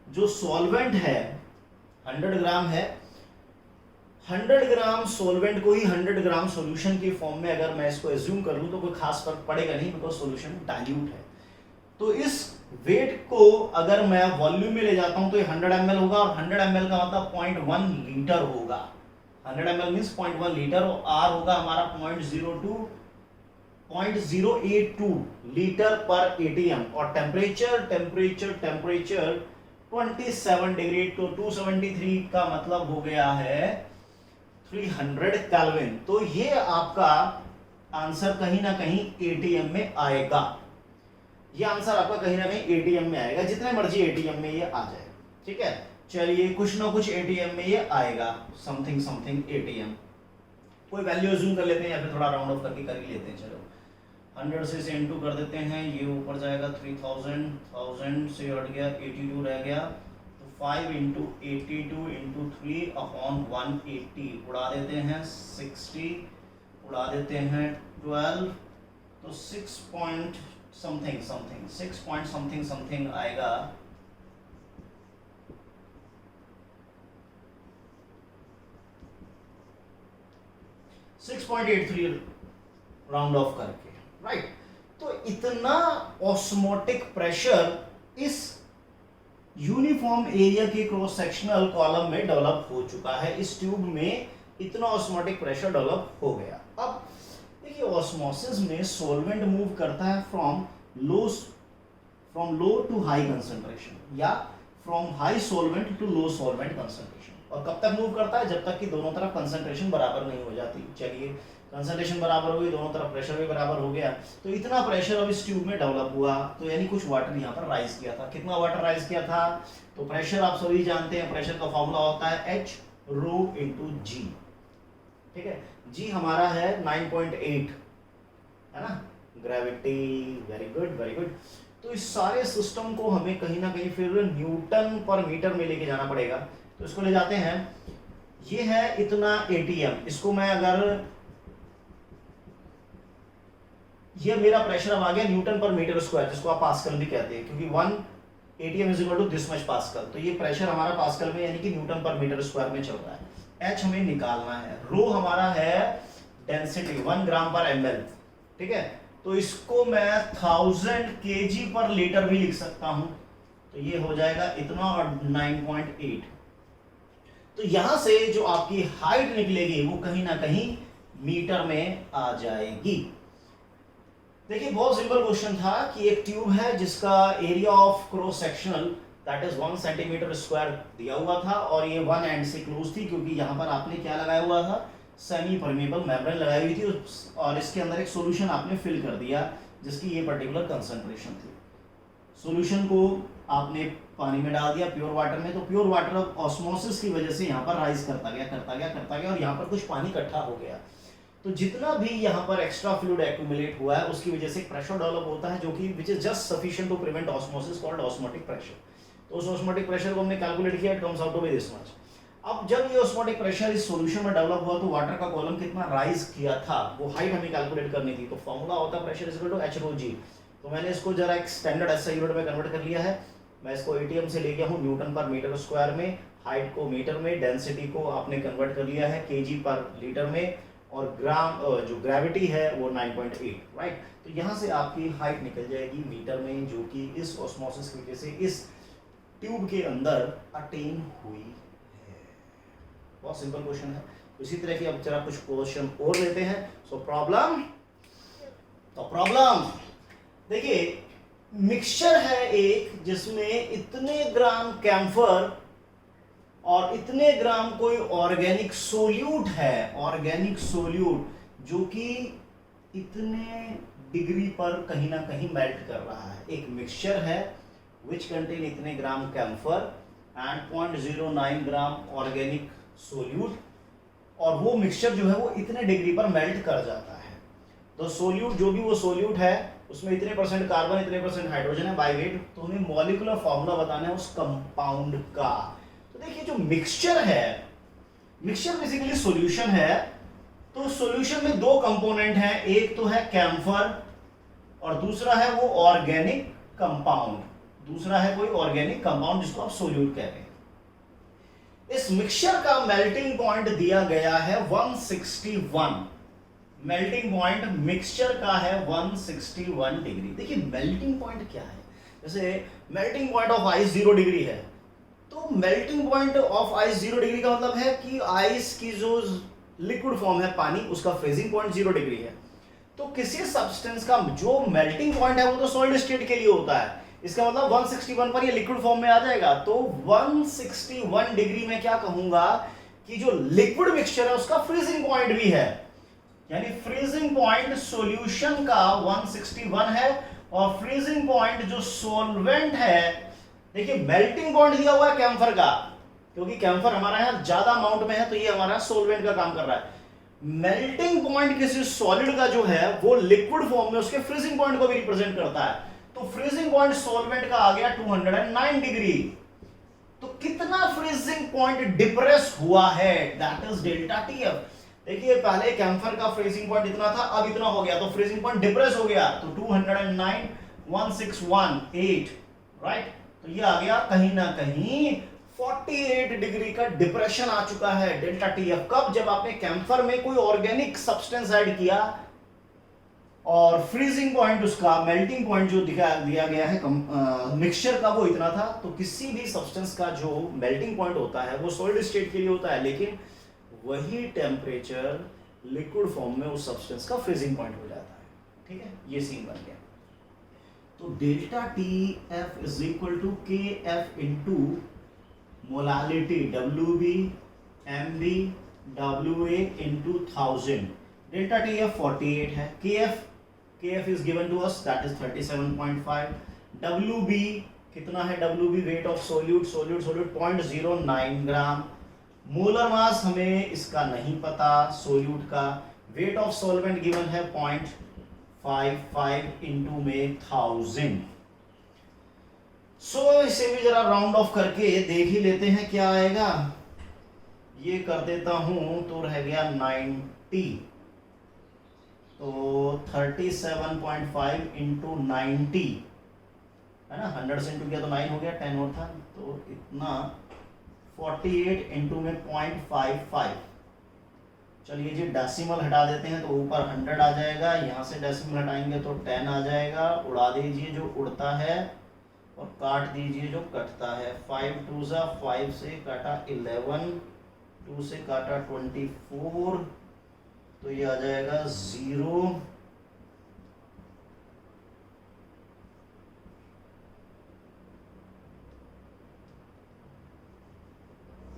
जो सॉल्वेंट है 100 ग्राम है, 100 ग्राम सॉल्वेंट को ही 100 ग्राम सॉल्यूशन की फॉर्म में अगर मैं इसको एज्यूम कर लूँ तो कोई खास फर्क पड़ेगा नहीं, बिकॉज सॉल्यूशन डाइल्यूट है। तो इस वेट को अगर मैं वॉल्यूम में ले जाता हूं तो ये 100 ml होगा, और 100 ml का मतलब 0.1 लीटर होगा। 100 ml मींस 0.1 लीटर, और R होगा हमारा 0.82 लीटर पर एटीएम, और टेम्परेचर 27 डिग्री, तो 273 का मतलब हो गया है 300 केल्विन। तो ये आपका आंसर कहीं ना कहीं एटीएम में आएगा, ये आंसर आपका कहीं ना कहीं एटीएम में आएगा, जितने मर्जी एटीएम में ये आ जाए, ठीक है। चलिए कुछ ना कुछ एटीएम में ये आएगा, समथिंग समथिंग एटीएम, कोई वैल्यू अज्यूम कर लेते हैं या फिर थोड़ा राउंड ऑफ करके कर ही लेते हैं। चलो 100 से इनटू कर देते हैं, ये ऊपर जाएगा 3000, 1000 से हट गया 82 रह गया, तो 5 इंटू 82 इंटू 3 अपॉन 180 उड़ा देते हैं 60, उड़ा देते हैं 12, तो 6 point something something 6 point something something आएगा। .83 राउंड ऑफ करके, राइट। तो इतना ऑस्मोटिक प्रेशर इस यूनिफॉर्म एरिया के क्रॉस सेक्शनल कॉलम में डेवलप हो चुका है, इस ट्यूब में इतना ऑस्मोटिक प्रेशर डेवलप हो गया। अब देखिए ऑस्मोसिस में सॉल्वेंट मूव करता है from low to high concentration, या from high solvent to low solvent concentration. और कब तक मूव करता है? जब तक कि दोनों तरफ कंसंट्रेशन बराबर नहीं हो जाती। चलिए कंसंट्रेशन बराबर हो गई, दोनों तरफ प्रेशर भी बराबर हो गया, तो इतना प्रेशर अब इस ट्यूब में डेवलप हुआ, तो यानी कुछ वाटर यहाँ पर राइज किया था। कितना वाटर राइज किया था? तो प्रेशर आप सभी जानते हैं, प्रेशर का फॉर्मूला होता है H रो इंटू G, ठीक है। G हमारा है 9.8, है ना, gravity. Very good very good. तो इस सारे सिस्टम को हमें कहीं ना कहीं फिर न्यूटन पर मीटर में लेके जाना पड़ेगा, तो इसको ले जाते हैं। ये है इतना एटीएम, इसको मैं अगर, ये मेरा प्रेशर अब आ गया न्यूटन पर मीटर स्क्वायर, जिसको आप पास्कल भी कहते हैं, क्योंकि 1 atm is equal to this much pascal. तो ये प्रेशर हमारा पास्कल में यानी कि न्यूटन पर मीटर स्क्वायर में चल रहा है। H हमें निकालना है। रो हमारा है डेंसिटी 1 ग्राम पर ml, ठीक है। तो इसको मैं 1000 kg पर लीटर भी लिख सकता हूं, तो ये हो जाएगा इतना और 9.8। तो यहां से जो आपकी हाइट निकलेगी वो कहीं ना कहीं मीटर में आ जाएगी। देखिए बहुत सिंपल क्वेश्चन था कि एक ट्यूब है जिसका area of cross sectional that is 1 centimetre square दिया हुआ था, और ये वन एंड से क्लोज थी, क्योंकि यहां पर आपने क्या लगाया हुआ था? सेमी परमेबल मेम्ब्रेन लगाई हुई थी, और इसके अंदर एक सॉल्यूशन आपने फिल कर दिया जिसकी ये पर्टिकुलर कंसंट्रेशन थी। सॉल्यूशन को आपने पानी में डाल दिया, प्योर वाटर में, तो प्योर वाटर अब ऑस्मोसिस की वजह से यहाँ पर राइज करता गया, और यहाँ पर कुछ पानी इकट्ठा हो गया। तो जितना भी यहाँ पर एक्स्ट्रा फ्लूइड एक्यूमुलेट हुआ है उसकी वजह से प्रेशर डेवलप होता है, जो कि which is just sufficient to prevent osmosis, called osmotic pressure. तो उस ऑस्मोटिक प्रेशर को हमने कैलकुलेट किया, it comes out to be this much. अब जब ये ऑस्मोटिक प्रेशर इस सॉल्यूशन में डेवलप हुआ तो वाटर का कॉलम कितना राइज किया था वो हाइट हमें कैलकुलेट करनी थी। तो फॉर्मूला होता है pressure is equal to H rho G। तो मैंने इसको जरा एक स्टैंडर्ड SI यूनिट में कन्वर्ट कर लिया है। मैं इसको एटीएम से ले गया हूँ न्यूटन पर मीटर स्क्वायर में, हाइट को मीटर में, डेंसिटी को आपने कन्वर्ट कर लिया है केजी पर लीटर में, और ग्राम जो ग्रेविटी है वो 9.8, राइट। तो यहाँ से आपकी हाइट निकल जाएगी मीटर में, जो कि इस ऑस्मोसिस की वजह से इस ट्यूब के अंदर अटेन हुई है। बहुत सिंपल क्वेश्चन है। इसी तरह की अब जरा कुछ क्वेश्चन और लेते हैं। सो प्रॉब्लम, तो प्रॉब्लम देखिए मिक्सचर है एक जिसमें इतने ग्राम कैम्फर और इतने ग्राम कोई ऑर्गेनिक सोल्यूट है, ऑर्गेनिक सोल्यूट जो कि इतने डिग्री पर कहीं ना कहीं मेल्ट कर रहा है। एक मिक्सचर है विच कंटेन इतने gram camphor and 0.09 gram organic solute, और वो मिक्सचर जो है वो इतने डिग्री पर मेल्ट कर जाता है। तो सोल्यूट जो भी वो सोल्यूट है उसमें इतने परसेंट कार्बन, इतने परसेंट हाइड्रोजन है बाय वेट। तो हमें मॉलिक्यूलर फॉर्मूला बताना है उस कंपाउंड का। तो देखिए जो मिक्सचर है, मिक्सचर बेसिकली सॉल्यूशन है। तो सॉल्यूशन में दो कंपोनेंट हैं, एक तो है कैम्फर और दूसरा है वो ऑर्गेनिक कंपाउंड, दूसरा है कोई ऑर्गेनिक कंपाउंड जिसको आप सोल्यूट कहते हैं। इस मिक्सचर का मेल्टिंग पॉइंट दिया गया है 161। मेल्टिंग पॉइंट मिक्सचर का है 161 डिग्री। देखिए मेल्टिंग पॉइंट क्या है, जैसे melting point of ice 0 degree है, तो melting point of ice 0 degree का मतलब है कि आइस की जो लिक्विड फॉर्म है पानी, उसका फ्रीजिंग पॉइंट 0 डिग्री है। तो किसी सब्सटेंस का जो मेल्टिंग पॉइंट है वो तो सॉलिड स्टेट के लिए होता है, इसका मतलब 161 पर ये लिक्विड फॉर्म में आ जाएगा। तो 161 डिग्री में क्या कहूंगा कि जो लिक्विड मिक्सचर है उसका फ्रीजिंग पॉइंट भी है, यानी फ्रीजिंग पॉइंट सॉल्यूशन का 161 है और फ्रीजिंग पॉइंट जो सॉल्वेंट है, देखिए मेल्टिंग पॉइंट दिया हुआ है कैम्फर का, क्योंकि कैम्फर हमारा यहां ज्यादा अमाउंट में है तो ये हमारा सॉल्वेंट का काम कर रहा है। मेल्टिंग पॉइंट किसी सॉलिड का जो है वो लिक्विड फॉर्म में उसके फ्रीजिंग पॉइंट को भी रिप्रेजेंट करता है। तो फ्रीजिंग पॉइंट सॉल्वेंट का आ गया 209 डिग्री। तो कितना फ्रीजिंग पॉइंट डिप्रेस हुआ है, दैट इज डेल्टा टीएफ। देखिए पहले कैम्फर का फ्रीजिंग पॉइंट इतना था, अब इतना हो गया, तो फ्रीजिंग पॉइंट डिप्रेस हो गया। तो 209 1618 राइट। तो ये आ गया कहीं ना कहीं 48 डिग्री का डिप्रेशन आ चुका है डेल्टा टीएफ। कब? जब आपने कैम्फर में कोई ऑर्गेनिक सब्सटेंस ऐड किया और फ्रीजिंग पॉइंट उसका, मेल्टिंग पॉइंट जो दिया गया है मिक्सचर का वो इतना था। तो किसी भी सब्सटेंस का जो मेल्टिंग पॉइंट होता है वो सॉलिड स्टेट के लिए होता है, लेकिन वही टेम्परेचर लिक्विड फॉर्म में उस सब्सटेंस का फ्रीजिंग पॉइंट हो जाता है। ठीक है, ये सीन बन गया। तो delta T F is equal to K F into molality WB MB WA into 1000। Delta T F 48 है, K F is given to us that is 37.5। WB कितना है? WB weight of solute 0.09 gram. Molar mass हमें इसका नहीं पता solute का। Wait of solvent given है 0.55 into में 1000। सो इसे भी जरा राउंड ऑफ करके देख ही लेते हैं क्या आएगा। ये कर देता हूं तो रह गया 90, तो 37.5 इंटू 90 है ना, 100 से इंटू किया तो 9 हो गया, 10 और था तो इतना 48 इंटू में 0.55। चलिए जी डेसिमल हटा देते हैं तो ऊपर 100 आ जाएगा, यहाँ से डेसिमल हटाएंगे तो 10 आ जाएगा। उड़ा दीजिए जो उड़ता है और काट दीजिए जो कटता है। 5 2 जा 5 से काटा 11, 2 से काटा 24, तो ये आ जाएगा 0।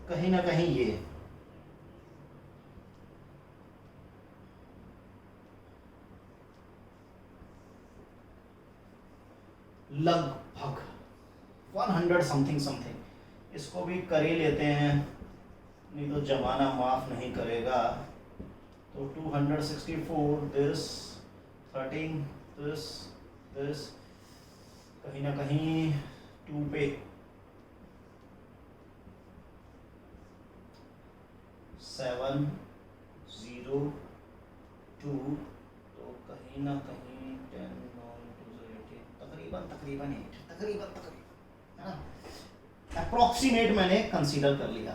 कहीं ना कहीं ये लगभग 100 समथिंग समथिंग। इसको भी कर ही लेते हैं, नहीं तो जमाना माफ नहीं करेगा। तो 264 दिस 13 दिस कहीं ना कहीं 2 पे 7 0 2, तो कहीं ना कहीं 10 तकरीबन 8 है ना, अप्रोक्सीमेट मैंने कंसीडर कर लिया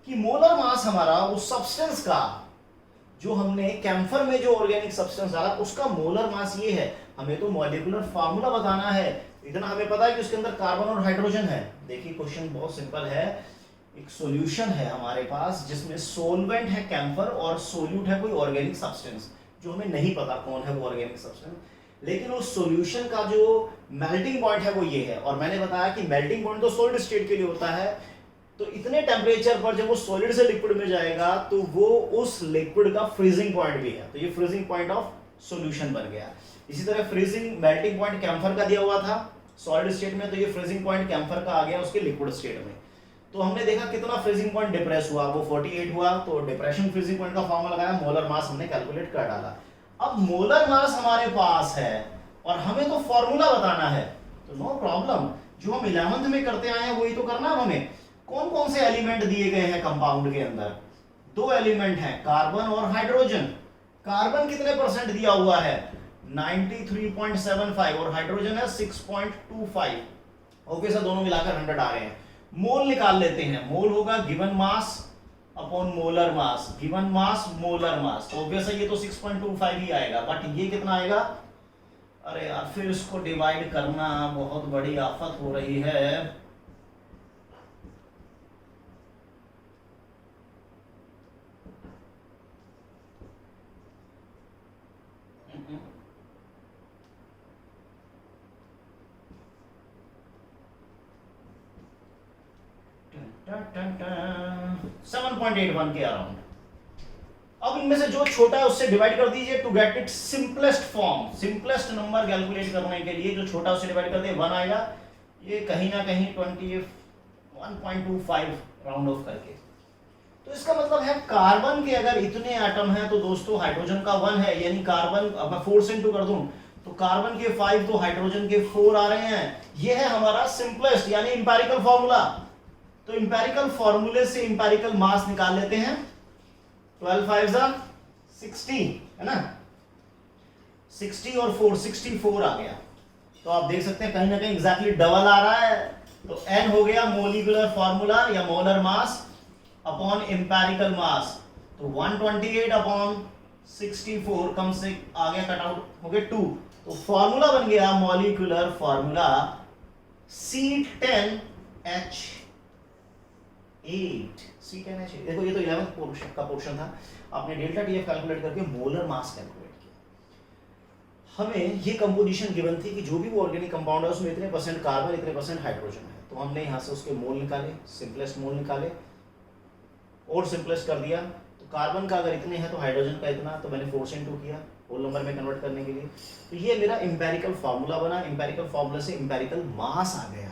कि मोलर मास हमारा उस सब्सटेंस का जो हमने कैम्फर में जो ऑर्गेनिक सब्सटेंस डाला उसका मोलर मास ये है। हमें तो मॉलिक्यूलर फार्मूला बताना है, इतना हमें पता है कि उसके अंदर कार्बन और हाइड्रोजन है। देखिए क्वेश्चन बहुत सिंपल है, एक सॉल्यूशन है हमारे पास जिसमें सोलवेंट है कैम्फर और सोल्यूट है कोई ऑर्गेनिक सब्सटेंस, जो हमें नहीं पता कौन है वो ऑर्गेनिक सब्सटेंस, लेकिन उस सॉल्यूशन का जो मेल्टिंग पॉइंट है वो ये है। और मैंने बताया कि मेल्टिंग पॉइंट तो सॉलिड स्टेट के लिए होता है, तो इतने टेम्परेचर पर जब वो सॉलिड से लिक्विड में जाएगा तो वो उस लिक्विड का फ्रीजिंग पॉइंट भी है, तो ये फ्रीजिंग पॉइंट ऑफ सॉल्यूशन बन गया। इसी तरह फ्रीजिंग मेल्टिंग पॉइंट कैम्फर का दिया हुआ था सॉलिड स्टेट में, तो ये फ्रीजिंग पॉइंट कैम्फर का आ गया उसके लिक्विड स्टेट में। तो हमने देखा कितना फ्रीजिंग पॉइंट डिप्रेस हुआ, वो 48 हुआ। तो डिप्रेशन फ्रीजिंग पॉइंट का फॉर्मूला लगाया, मोलर मास हमने कैलकुलेट कर डाला। अब मोलर मास हमारे पास है और हमें तो फॉर्मूला बताना है, तो नो प्रॉब्लम, जो हम 11th में करते आए हैं वही तो करना है हमें। कौन कौन से एलिमेंट दिए गए हैं कंपाउंड के अंदर? 2 एलिमेंट हैं, कार्बन और हाइड्रोजन। कार्बन कितने परसेंट दिया हुआ है? 93.75 और हाइड्रोजन है 6.25। ओके सर, दोनों मिलाकर 100 आ रहे हैं। मोल निकाल लेते हैं, मोल होगा गिवन मास अपॉन मोलर मास, गिवन मास मोलर मास, तो ऑब्वियसली ये तो 6.25 ही आएगा, बट ये कितना आएगा? अरे यार फिर इसको डिवाइड करना बहुत बड़ी आफत हो रही है। टन टन 7.81 के अराउंड। अब इनमें से जो छोटा है उससे डिवाइड कर दीजिए to get it simplest form. Simplest number calculate करने के लिए जो छोटा उससे डिवाइड कर दिए 1 आएगा, ये कहीं ना कहीं 21.25 राउंड ऑफ करके। तो इसका मतलब है कार्बन के अगर इतने एटम हैं तो दोस्तों हाइड्रोजन का 1 है, यानी कार्बन, अब मैं 4 से इंटू कर दूं तो कार्बन के 5 तो हाइड्रोजन के 4 आ रहे हैं। ये है हमारा सिंपलेस्ट यानी इंपेरिकल फॉर्मूला। तो इंपेरिकल फॉर्मूले से इंपेरिकल मास निकाल लेते हैं। 12 5 60 है ना, 60 और 4 64 आ गया। तो आप देख सकते हैं कहीं ना कहीं एग्जैक्टली डबल आ रहा है। तो n हो गया मोलिकुलर फॉर्मूला या मोलर मास अपॉन इंपेरिकल मास, तो 128 अपॉन 64 कम से आ गया, कट आउट हो गया 2। तो फॉर्मूला बन गया मोलिकुलर फॉर्मूला C10H8। C10H8, देखो ये तो 11th का पोर्शन था, आपने डेल्टा TF कैलकुलेट करके मोलर मास कैलकुलेट किया। हमें ये कंपोजिशन गिवन थी कि जो भी वो ऑर्गेनिक कंपाउंड है उसमें इतने परसेंट कार्बन इतने परसेंट हाइड्रोजन है, तो हमने यहाँ से उसके मोल निकाले, सिंपलेस्ट मोल निकाले और सिंपलेस्ट कर दिया। तो कार्बन का अगर इतने हैं तो हाइड्रोजन का इतना, तो मैंने 4 से इंटू किया होल नंबर में कन्वर्ट करने के लिए। तो ये मेरा इंपेरिकल फार्मूला बना, इंपेरिकल फार्मूला से इंपेरिकल मास आ गया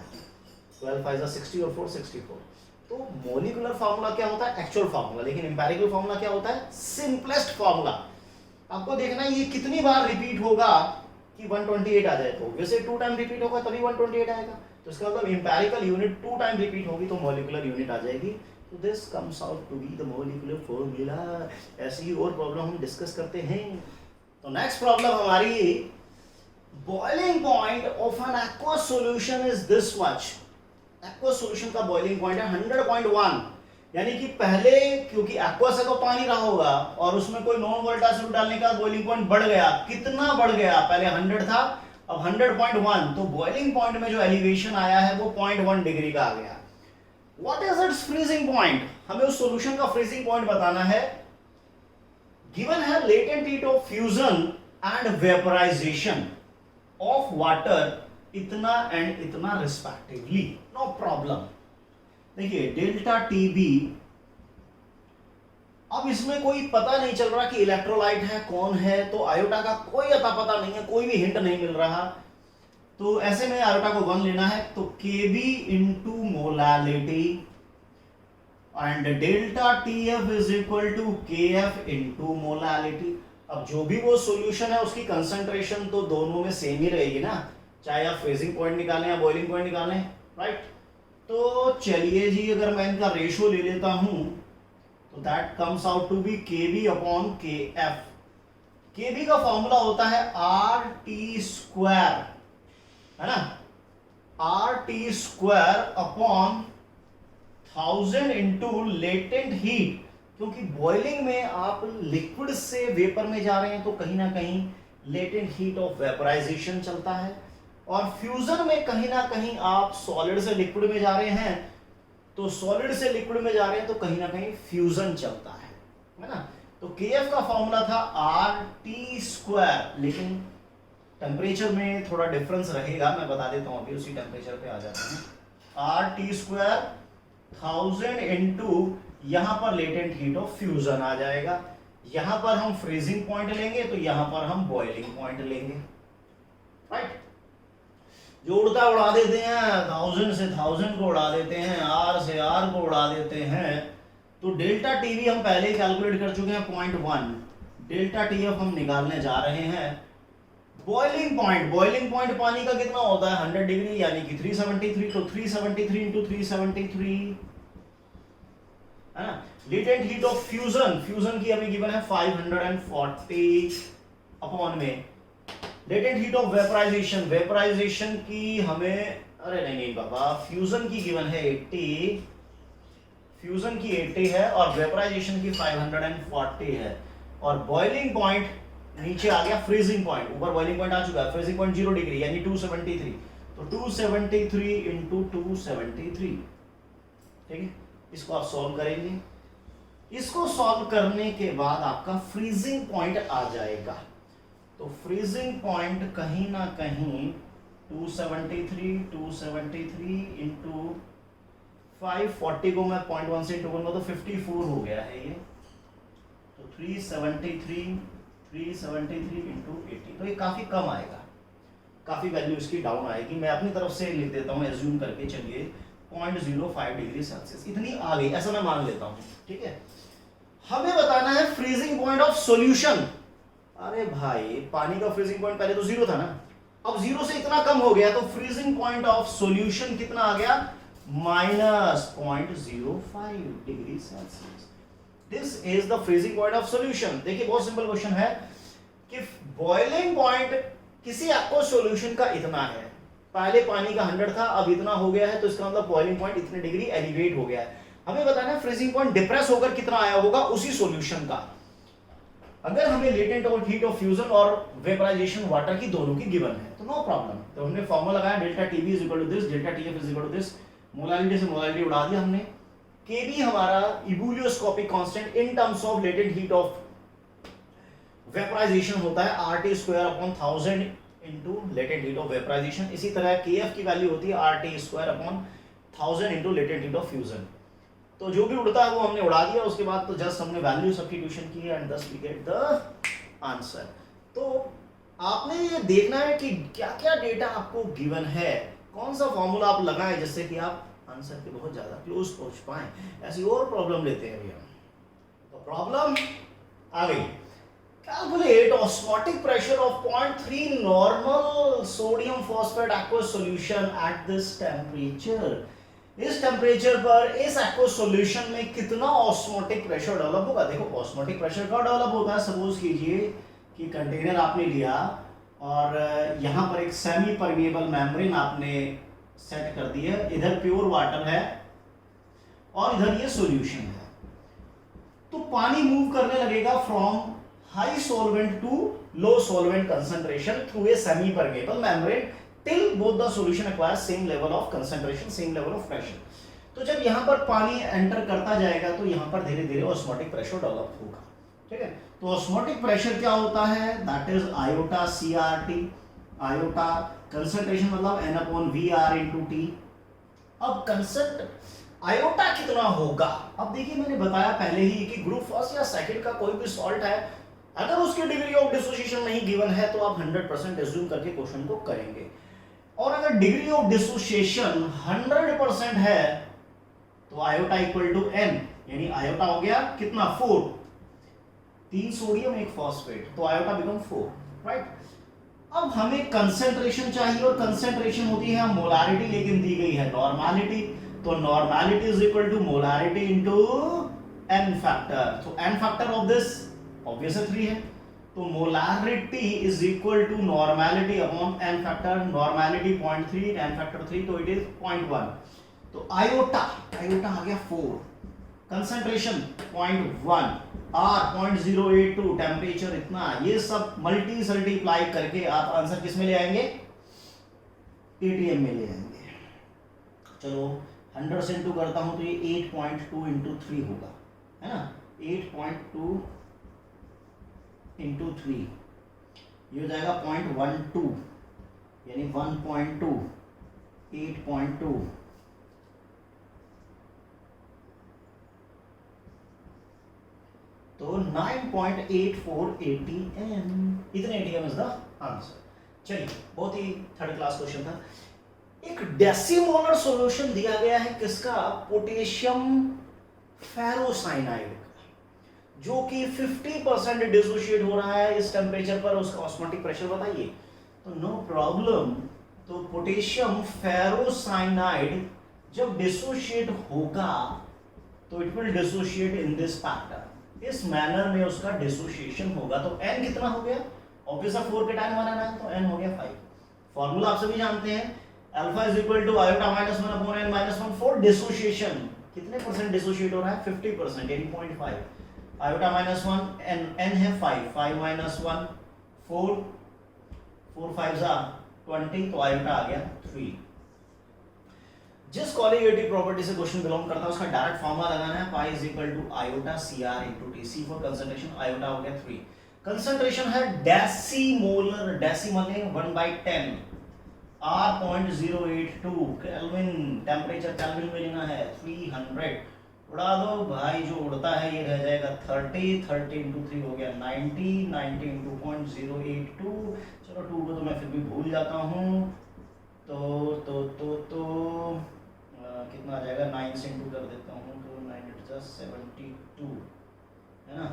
12 5 60 और 4 64। तो मोलिकुलर फार्मूला क्या होता है? Actual formula. लेकिन इंपेरिकल फार्मूला क्या होता है? Simplest formula. आपको देखना है ये कितनी बार रिपीट होगा कि 128 आ जाए, तो वैसे 2 टाइम रिपीट होगा तभी 128 आएगा। तो इसका मतलब इंपेरिकल यूनिट 2 टाइम रिपीट होगी तो मॉलिक्यूलर यूनिट आ जाएगी। तो this comes out to be the molecular formula. ऐसी ही और प्रॉब्लम हम डिस्कस करते हैं। तो नेक्स्ट प्रॉब्लम हमारी, boiling point of an aqueous solution is this much. Aqueous solution का बॉइलिंग पॉइंट है 100.1, यानी कि पहले क्योंकि एक्वस है तो पानी रहा होगा और उसमें कोई नॉन वोलेटाइल सॉल्यूट डालने का बॉइलिंग पॉइंट बढ़ गया। कितना बढ़ गया? पहले 100 था, अब 100.1। तो बॉइलिंग पॉइंट में जो एलिवेशन आया है वो 0.1 डिग्री का आ गया। What is it's freezing point? हमें उस सॉल्यूशन का फ्रीजिंग पॉइंट बताना है। गिवन है latent heat of fusion and vaporization of water इतना एंड इतना रिस्पेक्टिवली, नो प्रॉब्लम। देखिए डेल्टा टीबी, अब इसमें कोई पता नहीं चल रहा कि इलेक्ट्रोलाइट है कौन है, तो आयोटा का कोई अता पता नहीं है, कोई भी हिंट नहीं मिल रहा। तो ऐसे में आयोटा को 1 लेना है, तो Kb into molality and delta TF is equal to KF into molality. अब जो भी वो सॉल्यूशन है उसकी कंसंट्रेशन तो दोनों में सेम ही रहेगी ना, चाहे आप फ्रीजिंग पॉइंट निकालें या बॉइलिंग पॉइंट निकालें, राइट। तो चलिए जी, अगर मैं इनका रेशियो ले लेता हूं तो that comes out to be Kb upon KF। Kb का फॉर्मूला होता है RT², है ना, RT² upon 1000 into latent heat. क्योंकि बॉइलिंग में आप लिक्विड से वेपर में जा रहे हैं तो कहीं ना कहीं लेटेंट हीट ऑफ वेपराइजेशन चलता है, और फ्यूजन में कहीं ना कहीं आप सॉलिड से लिक्विड में जा रहे हैं, तो सॉलिड से लिक्विड में जा रहे हैं तो कहीं ना कहीं फ्यूजन चलता है ना। तो KF का फॉर्मूला था RT², लेकिन टेम्परेचर में थोड़ा डिफरेंस रहेगा, मैं बता देता हूं, अभी उसी टेम्परेचर पे आ जाते हैं। RT² 1000 इंटू यहां पर लेटेंट हीट ऑफ फ्यूजन आ जाएगा। यहां पर हम फ्रीजिंग पॉइंट लेंगे तो यहां पर हम बॉइलिंग पॉइंट लेंगे, राइट। जो उड़ता उड़ा देते हैं, 1000 से 1000 को उड़ा देते हैं, आर से आर को उड़ा देते हैं। तो डेल्टा टीवी हम पहले ही कैलकुलेट कर चुके हैं 0.1। डेल्टा टीएफ हम निकालने जा रहे हैं। बॉइलिंग पॉइंट पानी का कितना होता है 100 डिग्री यानी कि 373। तो 373 इंटू 373 है ना। लेटेंट हीट ऑफ फ्यूजन की हमें गिवन है 540 अपॉन में। लेटेंट हीट ऑफ वेपराइजेशन की हमें, अरे नहीं बाबा, फ्यूजन की गिवन है 80, फ्यूजन की 80 है और वेपराइजेशन की 540 है। और बॉइलिंग पॉइंट नीचे आ गया, फ्रीजिंग पॉइंट ऊपर बॉइलिंग पॉइंट आ चुका है। फ्रीजिंग पॉइंट 0 डिग्री यानी 273। तो 273 इंटू 273, ठीक है। इसको आप सॉल्व करेंगे। इसको सॉल्व करने के बाद आपका फ्रीजिंग पॉइंट आ जाएगा। तो फ्रीजिंग पॉइंट कहीं ना कहीं 273 इंटू 540 को मैं 0.1 से इंटू करूंगा तो 54 हो गया है ये। तो 373 इंटू 80, तो ये काफी कम आएगा, काफी वैल्यू इसकी डाउन आएगी। मैं अपनी तरफ से लिख देता हूँ, एज्यूम करके चलिए 0.05 डिग्री सेल्सियस इतनी आ गई, ऐसा मैं मान लेता हूँ, ठीक है। हमें बताना है फ्रीजिंग पॉइंट ऑफ सॉल्यूशन। अरे भाई, पानी का फ्रीजिंग पॉइंट पहले तो 0 था ना, अब 0 से इतना कम हो गया, तो फ्रीजिंग पॉइंट ऑफ सॉल्यूशन कितना आ गया -0.05 degree Celsius. This is the freezing point of solution. देखिए बहुत सिंपल क्वेश्चन है कि बॉइलिंग पॉइंट किसी एक्वस सॉल्यूशन का इतना है, पहले पानी का 100 था, अब इतना हो गया है, तो इसका मतलब बॉइलिंग पॉइंट इतने डिग्री एलिवेट हो गया है। हमें बताना है फ्रीजिंग पॉइंट डिप्रेस होकर कितना आया होगा उसी सॉल्यूशन का। अगर हमें लेटेंट और हीट ऑफ फ्यूजन और वेपराइजेशन वाटर की दोनों की गिवन है तो नो प्रॉब्लम। तो हमने फॉर्मूला लगाया delta TB is equal to this, delta TF is equal to this. Molarity से मोलारिटी उड़ा दिया हमने। केबी हमारा ebullioscopic constant in terms of latent heat of vaporization होता है RT square upon 1000 into latent heat of vaporization. इसी तरह KF की वैल्यू होती है RT square upon 1000 into latent heat of fusion. तो जो भी उड़ता है वो हमने उड़ा दिया, उसके बाद तो जस्ट हमने वैल्यू सब्स्टिट्यूशन की एंड दस वी गेट द आंसर। तो आपने ये देखना है कि क्या क्या डेटा आपको गिवन है, कौन सा फॉर्मूला आप लगाएं जिससे कि आप आंसर के बहुत ज्यादा क्लोज पहुंच पाएं। ऐसी और प्रॉब्लम लेते हैं भैया। तो प्रॉब्लम आ गई, calculate osmotic pressure of 0.3 normal sodium phosphate aqueous solution at this temperature. इस टेम्परेचर पर इस एक्वस सॉल्यूशन में कितना ऑस्मोटिक प्रेशर डेवलप होगा। देखो ऑस्मोटिक प्रेशर कब डेवलप होता है, सपोज कीजिए कि कंटेनर आपने लिया और यहां पर एक सेमी परमिएबल मेम्ब्रेन आपने सेट कर दी है, इधर प्योर वाटर है और इधर ये सॉल्यूशन है। तो पानी मूव करने लगेगा from high solvent to low solvent concentration through a semi permeable membrane till both the solution acquires same level of concentration, same level of pressure। तो जब यहाँ पर पानी एंटर करता जाएगा तो यहाँ पर धीरे धीरे ऑस्मोटिक प्रेशर डेवलप होगा, ठीक है। तो ऑस्मोटिक प्रेशर क्या होता है, that is iota CRT। Iota concentration मतलब N/VR into T। अब आयोटा कितना होगा, अब देखिए मैंने बताया पहले ही कि ग्रुप फर्स्ट या सेकंड का कोई भी सॉल्ट है, अगर उसकी डिग्री ऑफ डिसोसिएशन नहीं गिवन है तो आप 100% एज्यूम करके क्वेश्चन को करेंगे। और अगर डिग्री ऑफ डिसोसिएशन 100% है तो आयोटा इक्वल टू n, यानी आयोटा हो गया कितना 4, 3 सोडियम 1 फॉस्फेट, तो आयोटा बिकम 4, राइट। अब हमें कंसेंट्रेशन चाहिए और कंसेंट्रेशन होती है मोलारिटी, लेकिन दी गई है नॉर्मलिटी। तो normality is equal to molarity into n factor. तो n factor of this obviously 3 है, तो molarity is equal to normality upon n factor. Normality 0.3, n factor 3, तो इट इज 0.1। तो आयोटा आ गया 4, कंसंट्रेशन 0.1, R 0.082, टेम्परेचर इतना, ये सब मल्टीप्लाई करके आप आंसर किस में ले आएंगे, ATM में ले आएंगे। चलो 100 से इंटू करता हूं तो ये 8.2 इंटू 3 होगा, है ना। 8.2 इंटू 3 ये हो जाएगा 0.12, यानी 1.2, 8.2 तो 9.84 ATM, इतने ATM इज द आंसर। चलिए, बहुत ही थर्ड क्लास क्वेश्चन था। एक डेसिमोलर सॉल्यूशन दिया गया है किसका, पोटेशियम फेरोसाइनाइड, जो कि 50% डिसोशिएट हो रहा है इस टेम्परेचर पर, उसका ऑस्मोटिक प्रेशर बताइए। तो नो प्रॉब्लम, तो पोटेशियम फेरोसाइनाइड जब डिसोशिएट होगा तो it will dissociate in this pattern, इस मैनर में उसका डिसोसिएशन होगा। तो n कितना हो गया, ऑब्वियस 4 के टाइम बनाना है, तो n हो गया 5। फॉर्मूला आप सभी जानते हैं, alpha is equal to iota minus 1 upon n minus 1 for dissociation. कितने परसेंट डिसोशिएट हो रहा है, 50%, यानी 0.5। आयोटा माइनस 1, n है 5, 5 माइनस 1 4, 4 5 20, तो आयोटा आ गया 3। जिस कॉलीगेटिव प्रॉपर्टी से क्वेश्चन बिलोंग करता है उसका डायरेक्ट फॉर्मूला लगाना है, pi is equal to iota CR into T. C for concentration, iota हो गया 3। कंसंट्रेशन है डेसीमोलर, डेसिमल है 1/10, R 0.082 केल्विन, टेम्परेचर केल्विन में लेना है 300। उड़ा दो भाई, जो उड़ता है ये रह जाएगा 30, 30 इंटू 3 हो गया 90, 90 इंटू 0.082। चलो 2 को तो मैं फिर भी भूल जाता हूँ, तो कितना आ जाएगा, 9 से इंटू कर देता हूँ, तो 9 इट इज 72 है ना,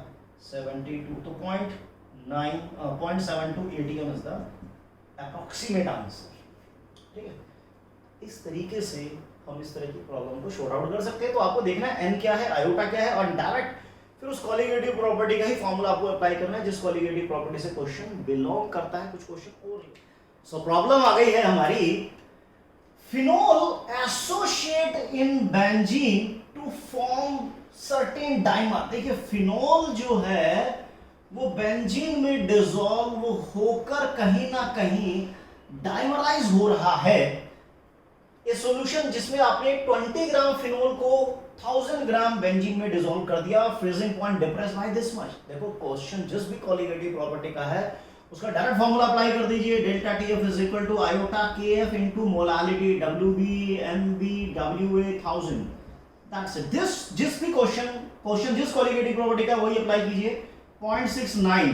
72, तो 0.72 ATM is the approximate answer. ठीक है, इस तरीके से हम इस तरह की प्रॉब्लम को शॉर्ट आउट कर सकते हैं। तो आपको देखना है n क्या है, आयोटा क्या है, और डायरेक्ट फिर उस कॉलीगेटिव प्रॉपर्टी का ही फॉर्मूला आपको अप्लाई करना है जिस कॉलीगेटिव प्रॉपर्टी से क्वेश्चन बिलोंग करता है। कुछ क्वेश्चन और सो प्रॉब्लम आ गई है हमारी, phenol associate in benzene to form certain dimer. देखिए, फिनोल जो है वो बेंजीन में डिसॉल्व होकर कहीं ना कहीं डाइमराइज हो रहा है। ये सॉल्यूशन जिसमें आपने 20 ग्राम फिनोल को 1000 ग्राम बेंजीन में डिसॉल्व कर दिया, freezing point depress by this much. देखो, क्वेश्चन जिस भी कॉलीगेटिव प्रॉपर्टी का है उसका डायरेक्ट फॉर्मूला अप्लाई कर दीजिए, delta TF is equal to iota KF into molality WB MB WA 1000। That's it. जिस भी क्वेश्चन जिस कॉलीगेटिव प्रॉपर्टी का वही अप्लाई कीजिए। 0.69,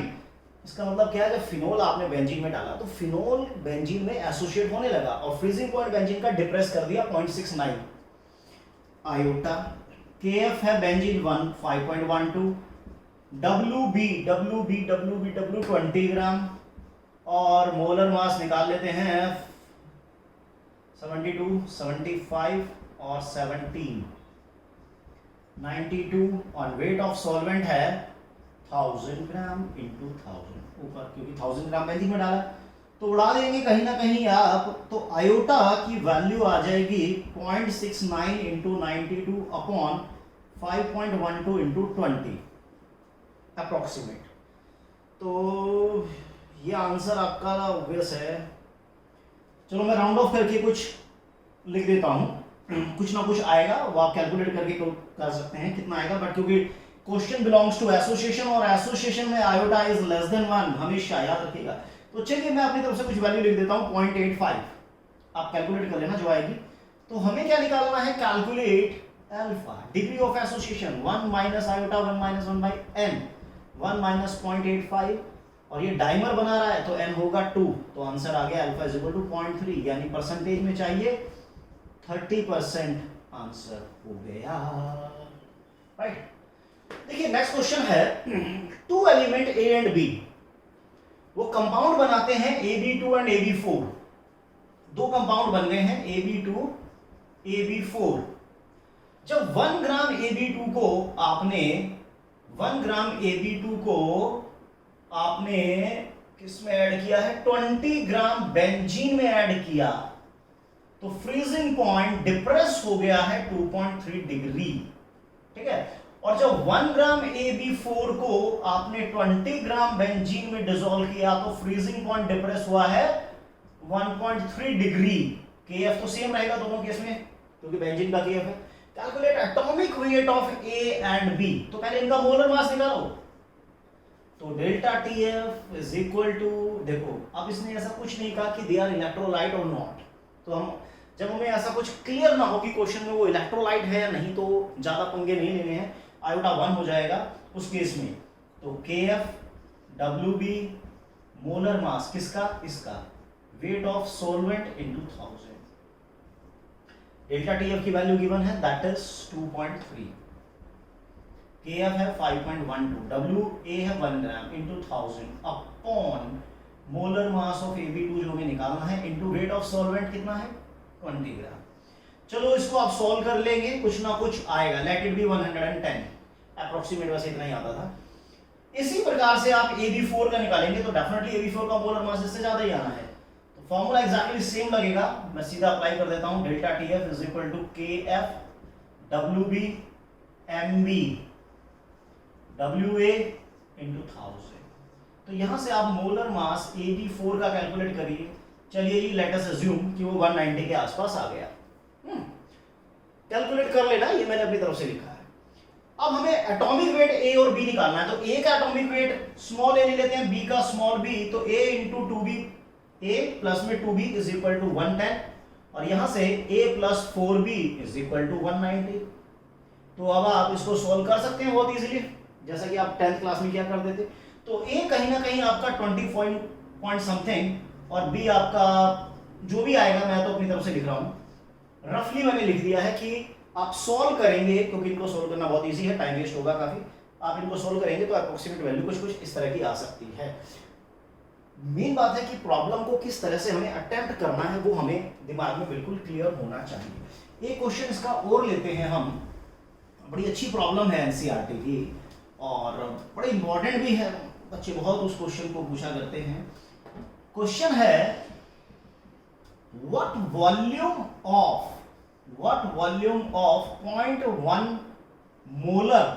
इसका मतलब क्या है, जब फिनोल आपने बेंजीन में डाला तो फिनोल बेंजीन में एसोसिएट होने लगा और फ्रीजिंग पॉइंट बेंजीन का डिप्रेस कर दिया 0.69। आयोटा KF है बेंजीन 1 5.12, WB 20 ग्राम, और मोलर मास निकाल लेते हैं 72, 75 और 17, 92, और वेट ऑफ सॉल्वेंट है 1000 ग्राम इंटू 1000 ऊपर, क्योंकि 1000 ग्राम बेंजीन में डाला तो उड़ा देंगे कहीं ना कहीं आप, तो आयोटा की वैल्यू आ जाएगी 0.69 इंटू 92 अपॉन 5.12 इंटू 20 अप्रोक्सीमेट। तो ये आंसर आपका ऑब्वियस है। चलो मैं राउंड ऑफ करके कुछ लिख देता हूं, कुछ ना कुछ आएगा, वो आप कैलकुलेट करके कर सकते हैं कितना आएगा, बट क्योंकि क्वेश्चन बिलोंग्स टू एसोसिएशन और एसोसिएशन में आयोटा इज लेस देन 1, हमेशा याद रखिएगा। तो चलिए मैं अपनी तरफ से कुछ वैल्यू लिख देता हूं 0.85, आप कैलकुलेट कर लेना जो आएगी। तो हमें क्या निकालना है, calculate alpha, degree of association 1 minus iota 1 minus 1 by n, 1 minus 0.85, और ये डाइमर बना रहा है तो n होगा 2, तो आंसर आ गया अल्फा इज इक्वल टू 0.3, यानी परसेंटेज में चाहिए 30% आंसर हो गया। राइट, देखिए नेक्स्ट क्वेश्चन है, 2 एलिमेंट A एंड B वो कंपाउंड बनाते हैं AB2 एंड AB4। 2 कंपाउंड बन गए हैं AB2 AB4। जब 1 ग्राम AB2 को आपने 1 ग्राम AB2 को आपने किस में ऐड किया है, 20 ग्राम बेंजीन में ऐड किया, तो फ्रीजिंग पॉइंट डिप्रेस हो गया है 2.3 डिग्री। ठीक है, और जब 1 ग्राम AB4 को आपने 20 ग्राम बेंजीन में डिसॉल्व किया तो फ्रीजिंग पॉइंट डिप्रेस हुआ है 1.3 डिग्री। KF तो सेम रहेगा दोनों केस में क्योंकि बेंजीन का KF है। Calculate atomic weight of A and B, तो पहले इनका मोलर मास निकालो। तो delta TF is equal to, देखो अब इसने ऐसा कुछ नहीं कहा कि दे आर इलेक्ट्रोलाइट और नॉट, तो हम जब हमें ऐसा कुछ क्लियर ना हो कि क्वेश्चन में वो इलेक्ट्रोलाइट है या नहीं तो ज्यादा पंगे नहीं लेने हैं, आयोटा 1 हो जाएगा उस केस में। तो KF WB मोलर मास किसका, इसका, weight of solvent into 1000। Delta TF की वैल्यू गिवन है, दैट इज 2.3, KF है 5.12, WA है 1 gram into 1000 upon molar mass of AB2 जो हमें निकालना है इनटू वेट ऑफ सॉल्वेंट कितना है 20 ग्राम। चलो इसको आप सॉल्व कर लेंगे, कुछ ना कुछ आएगा, लेट इट बी 110 अप्रोक्सीमेट, वैसे इतना ही आता था। इसी प्रकार से आप AB4 का निकालेंगे तो डेफिनेटली AB4 का मोलर मास इससे ज्यादा ही आना है, तो फॉर्मूला एग्जैक्टली सेम लगेगा। मैं सीधा अप्लाई कर देता हूं, delta TF is equal to KF WB MB WA into 1000। तो यहां से आप मोलर मास AB4 का कैलकुलेट करिए। चलिए जी लेट अस अज्यूम कि वो 190 के आसपास आ गया। कैलकुलेट कर लेना, ये मैंने अपनी तरफ से लिखा है। अब हमें एटॉमिक वेट A और B निकालना है, तो A का एटॉमिक वेट स्मॉल a ले लेते हैं, B का स्मॉल b, तो A into 2B, A plus में 2B इज इक्वल टू 110, और यहां से A plus 4B is equal to 190। तो अब आप इसको सॉल्व कर सकते हैं बहुत इजीली, जैसा कि आप 10th क्लास में क्या कर देते। तो A कहीं ना कहीं आपका 20 पॉइंट समथिंग और B आपका जो भी आएगा, मैं तो अपनी तरफ से लिख रहा हूं, रफली मैंने लिख दिया है कि आप सॉल्व करेंगे, क्योंकि इनको सॉल्व करना बहुत इजी है, टाइम वेस्ट होगा काफी। आप इनको सॉल्व करेंगे तो अप्रोक्सीमेट वैल्यू कुछ इस तरह की आ सकती है। मेन बात है कि प्रॉब्लम को किस तरह से हमें अटेम्प्ट करना है वो हमें दिमाग में बिल्कुल क्लियर होना चाहिए। एक क्वेश्चन इसका और लेते हैं हम, बड़ी अच्छी प्रॉब्लम है एनसीईआरटी की और बड़ा इंपॉर्टेंट भी है, बच्चे बहुत उस क्वेश्चन को पूछा करते हैं। क्वेश्चन है what volume of 0.1 molar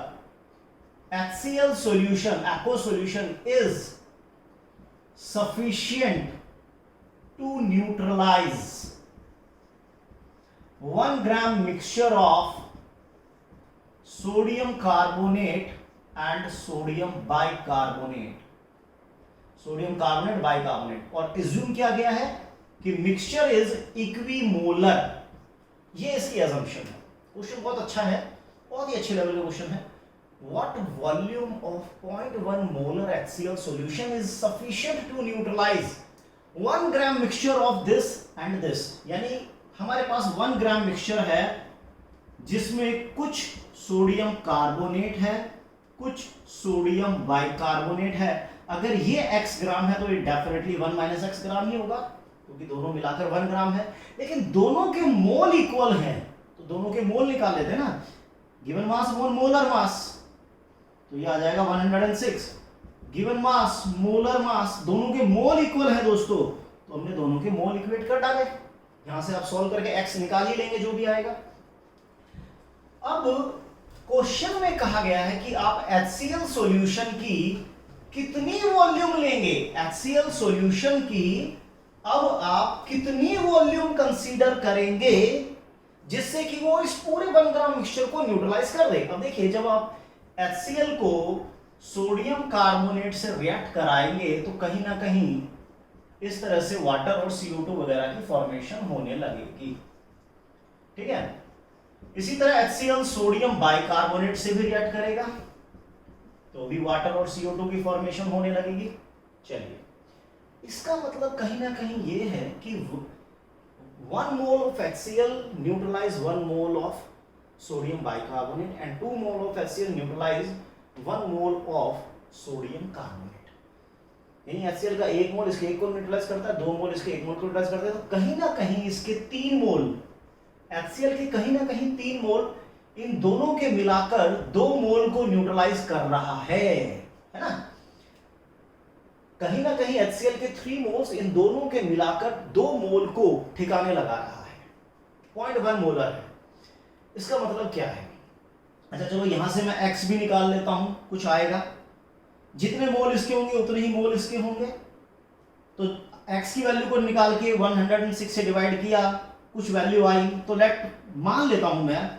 HCl solution, aqueous solution is sufficient to neutralize 1 gram mixture of sodium carbonate and sodium bicarbonate, और assume किया गया है कि मिक्सचर इज इक्विमोलर, ये इसकी assumption है। क्वेश्चन बहुत अच्छा है, बहुत ही अच्छे लेवल का क्वेश्चन है। What volume of 0.1 molar HCl solution is sufficient to neutralize 1 gram mixture of this and this, यानी हमारे पास 1 ग्राम मिक्सचर है जिसमें कुछ सोडियम कार्बोनेट है, कुछ सोडियम बाइकार्बोनेट है। अगर ये x ग्राम है तो ये डेफिनेटली 1 माइनस एक्स ग्राम ही होगा, क्योंकि दोनों मिलाकर 1 ग्राम है। लेकिन दोनों के मोल इक्वल हैं, तो दोनों के मोल निकाल लेते हैं ना, गिवन मास मोल मोलर मास, तो ये आ जाएगा 106। गिवन मास मोलर मास, दोनों के मोल इक्वल है दोस्तों, तो हमने दोनों के मोल इक्वेट कर डाले। यहां से आप सॉल्व करके x निकाल ही लेंगे जो भी आएगा। अब क्वेश्चन में कहा गया है कि आप HCl सॉल्यूशन की कितनी वॉल्यूम लेंगे, HCl सॉल्यूशन की अब आप कितनी वॉल्यूम कंसीडर करेंगे जिससे कि वो इस पूरे 1 ग्राम मिक्सचर को न्यूट्रलाइज कर दे। अब देखिए, जब आप HCl को सोडियम कार्बोनेट से रिएक्ट कराएंगे तो कहीं ना कहीं इस तरह से वाटर और CO2 वगैरह की फॉर्मेशन होने लगेगी, ठीक है। इसी तरह HCl सोडियम बाइकार्बोनेट से भी रिएक्ट करेगा तो भी वाटर और CO2 की फॉर्मेशन होने लगेगी। चलिए, इसका मतलब कहीं ना कहीं ये है कि 1 mole of HCl neutralize 1 mole of sodium bicarbonate and 2 mole of HCl neutralize 1 mole of sodium carbonate. यानी HCl का 1 मोल इसके 1 को न्यूट्रलाइज करता है, 2 मोल इसके 1 मोल को न्यूट्रलाइज करता है, तो कहीं ना कहीं इसके 3 मोल, HCl के कहीं ना कहीं 3 मोल इन दोनों के मिलाकर 2 मोल को न्यूट्रलाइज कर रहा है ना। कहीं ना कहीं HCl के 3 मोल्स इन दोनों के मिलाकर 2 मोल को ठिकाने लगा रहा है, 0.1 मोलर है। इसका मतलब क्या है? अच्छा चलो, यहां से मैं x भी निकाल लेता हूं, कुछ आएगा, जितने मोल इसके होंगे उतने ही मोल इसके होंगे। तो x की वैल्यू को निकाल के 106 से डिवाइड किया, कुछ वैल्यू आई, तो लेट मान लेता हूं मैं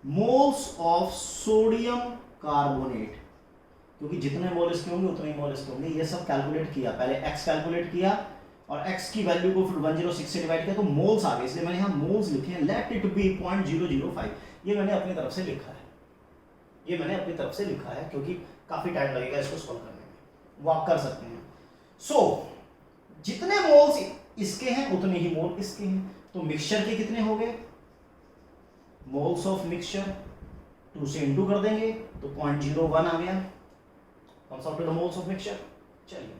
मोल्स ऑफ सोडियम कार्बोनेट, क्योंकि जितने मोल इसके होंगे उतने ही मोल इसके होंगे। ये सब कैलकुलेट किया, पहले x कैलकुलेट किया और x की वैल्यू को फिर 106 से डिवाइड किया तो मोल्स आ गए, इसलिए मैंने यहां मोल्स लिखे हैं। लेट इट बी 0.005, ये मैंने अपनी तरफ से लिखा है, ये मैंने अपनी तरफ से लिखा है, क्योंकि काफी टाइम लगेगा इसको सॉल्व करने में, वो आप कर सकते हैं। सो जितने मोल्स इसके हैं उतने ही मोल इसके हैं, तो मिक्सचर के कितने हो गए, मोल्स ऑफ मिक्सचर 2 से इंटू कर देंगे तो 0.01 आ गया, comes out to the moles of mixture. चलिए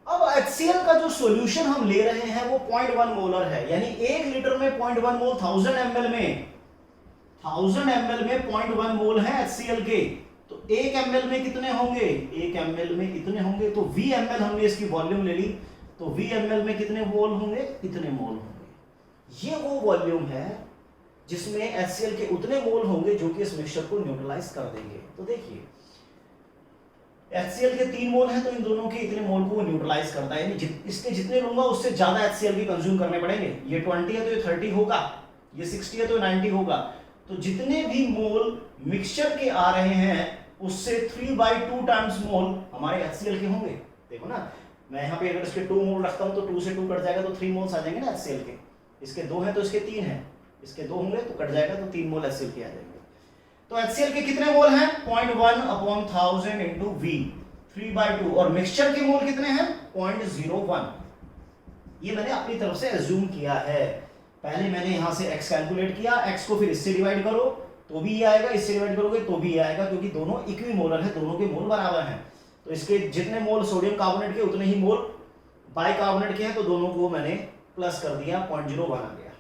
अब HCl का जो सॉल्यूशन हम ले रहे हैं वो 0.1 मोलर है, यानी 1 लीटर में 0.1 मोल, 1000 ml में 0.1 मोल है HCl के, तो 1 ml में कितने होंगे, 1 ml में इतने होंगे, तो VmL हमने इसकी वॉल्यूम ले ली, तो VmL में कितने मोल होंगे, इतने मोल होंगे। ये वो वॉल्यूम है जिसमें HCl के उतने मोल होंगे जो कि इस मिक्सचर को न्यूट्रलाइज कर देंगे। तो देखिए HCl के 3 मोल हैं, तो इन दोनों के इतने मोल को न्यूट्रलाइज करता है, यानी इसके जितने लूंगा उससे ज्यादा HCl भी कंज्यूम करने पड़ेंगे। ये 20 है तो ये 30 होगा, ये 60 है तो 90 होगा, तो जितने भी मोल मिक्सचर के आ रहे हैं उससे 3/2 टाइम्स मोल हमारे HCl के होंगे। देखो ना, मैं यहाँ पे अगर इसके 2 मोल रखता हूँ तो 2 से 2 कट जाएगा तो 3 मोल्स आ जाएंगे ना HCl के, इसके 2 हैं तो इसके 3 हैं, इसके 2 होंगे तो कट जाएगा तो 3 मोल HCl के आ जाएंगे। तो HCl के कितने मोल हैं, 0.1/1000 इंटू V, 3/2, और मिक्सचर के मोल कितने हैं, 0.01। ये मैंने अपनी तरफ से एज्यूम किया है, पहले मैंने यहां से x कैलकुलेट किया, x को फिर इससे डिवाइड करो तो भी ये आएगा, इससे डिवाइड करोगे तो भी ये आएगा, क्योंकि दोनों इक्विमोलर है, दोनों के मोल बराबर हैं। तो इसके जितने मोल सोडियम कार्बोनेट के उतने ही मोल बाइकार्बोनेट के हैं, तो दोनों को मैंने प्लस कर दिया, 0.01 आ गया।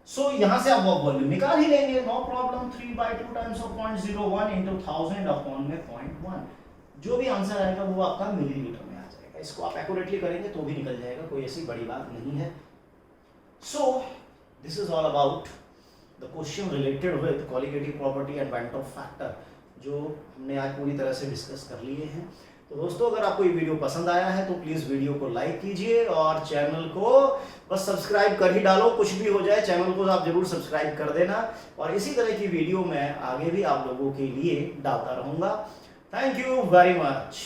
सो यहां से आप वॉल्यूम निकाल ही लेंगे, no problem, 3/2 times of 0.01 into 1000 upon में 0.1, जो भी आंसर आएगा वो आपका मिलीलीटर में आ जाएगा। इसको आप एक्यूरेटली करेंगे तो भी निकल जाएगा, कोई ऐसी बड़ी बात नहीं है। So this is all about the question related with qualitative property and went of factor, जो हमने आज पूरी तरह से डिस्कस कर लिए हैं। तो दोस्तों अगर आपको ये वीडियो पसंद आया है तो प्लीज़ वीडियो को लाइक कीजिए और चैनल को बस सब्सक्राइब कर ही डालो, कुछ भी हो जाए चैनल को आप जरूर सब्सक्राइब कर देना, और इसी तरह की वीडियो मैं आगे भी आप लोगों के लिए डालता रहूँगा। Thank you very much.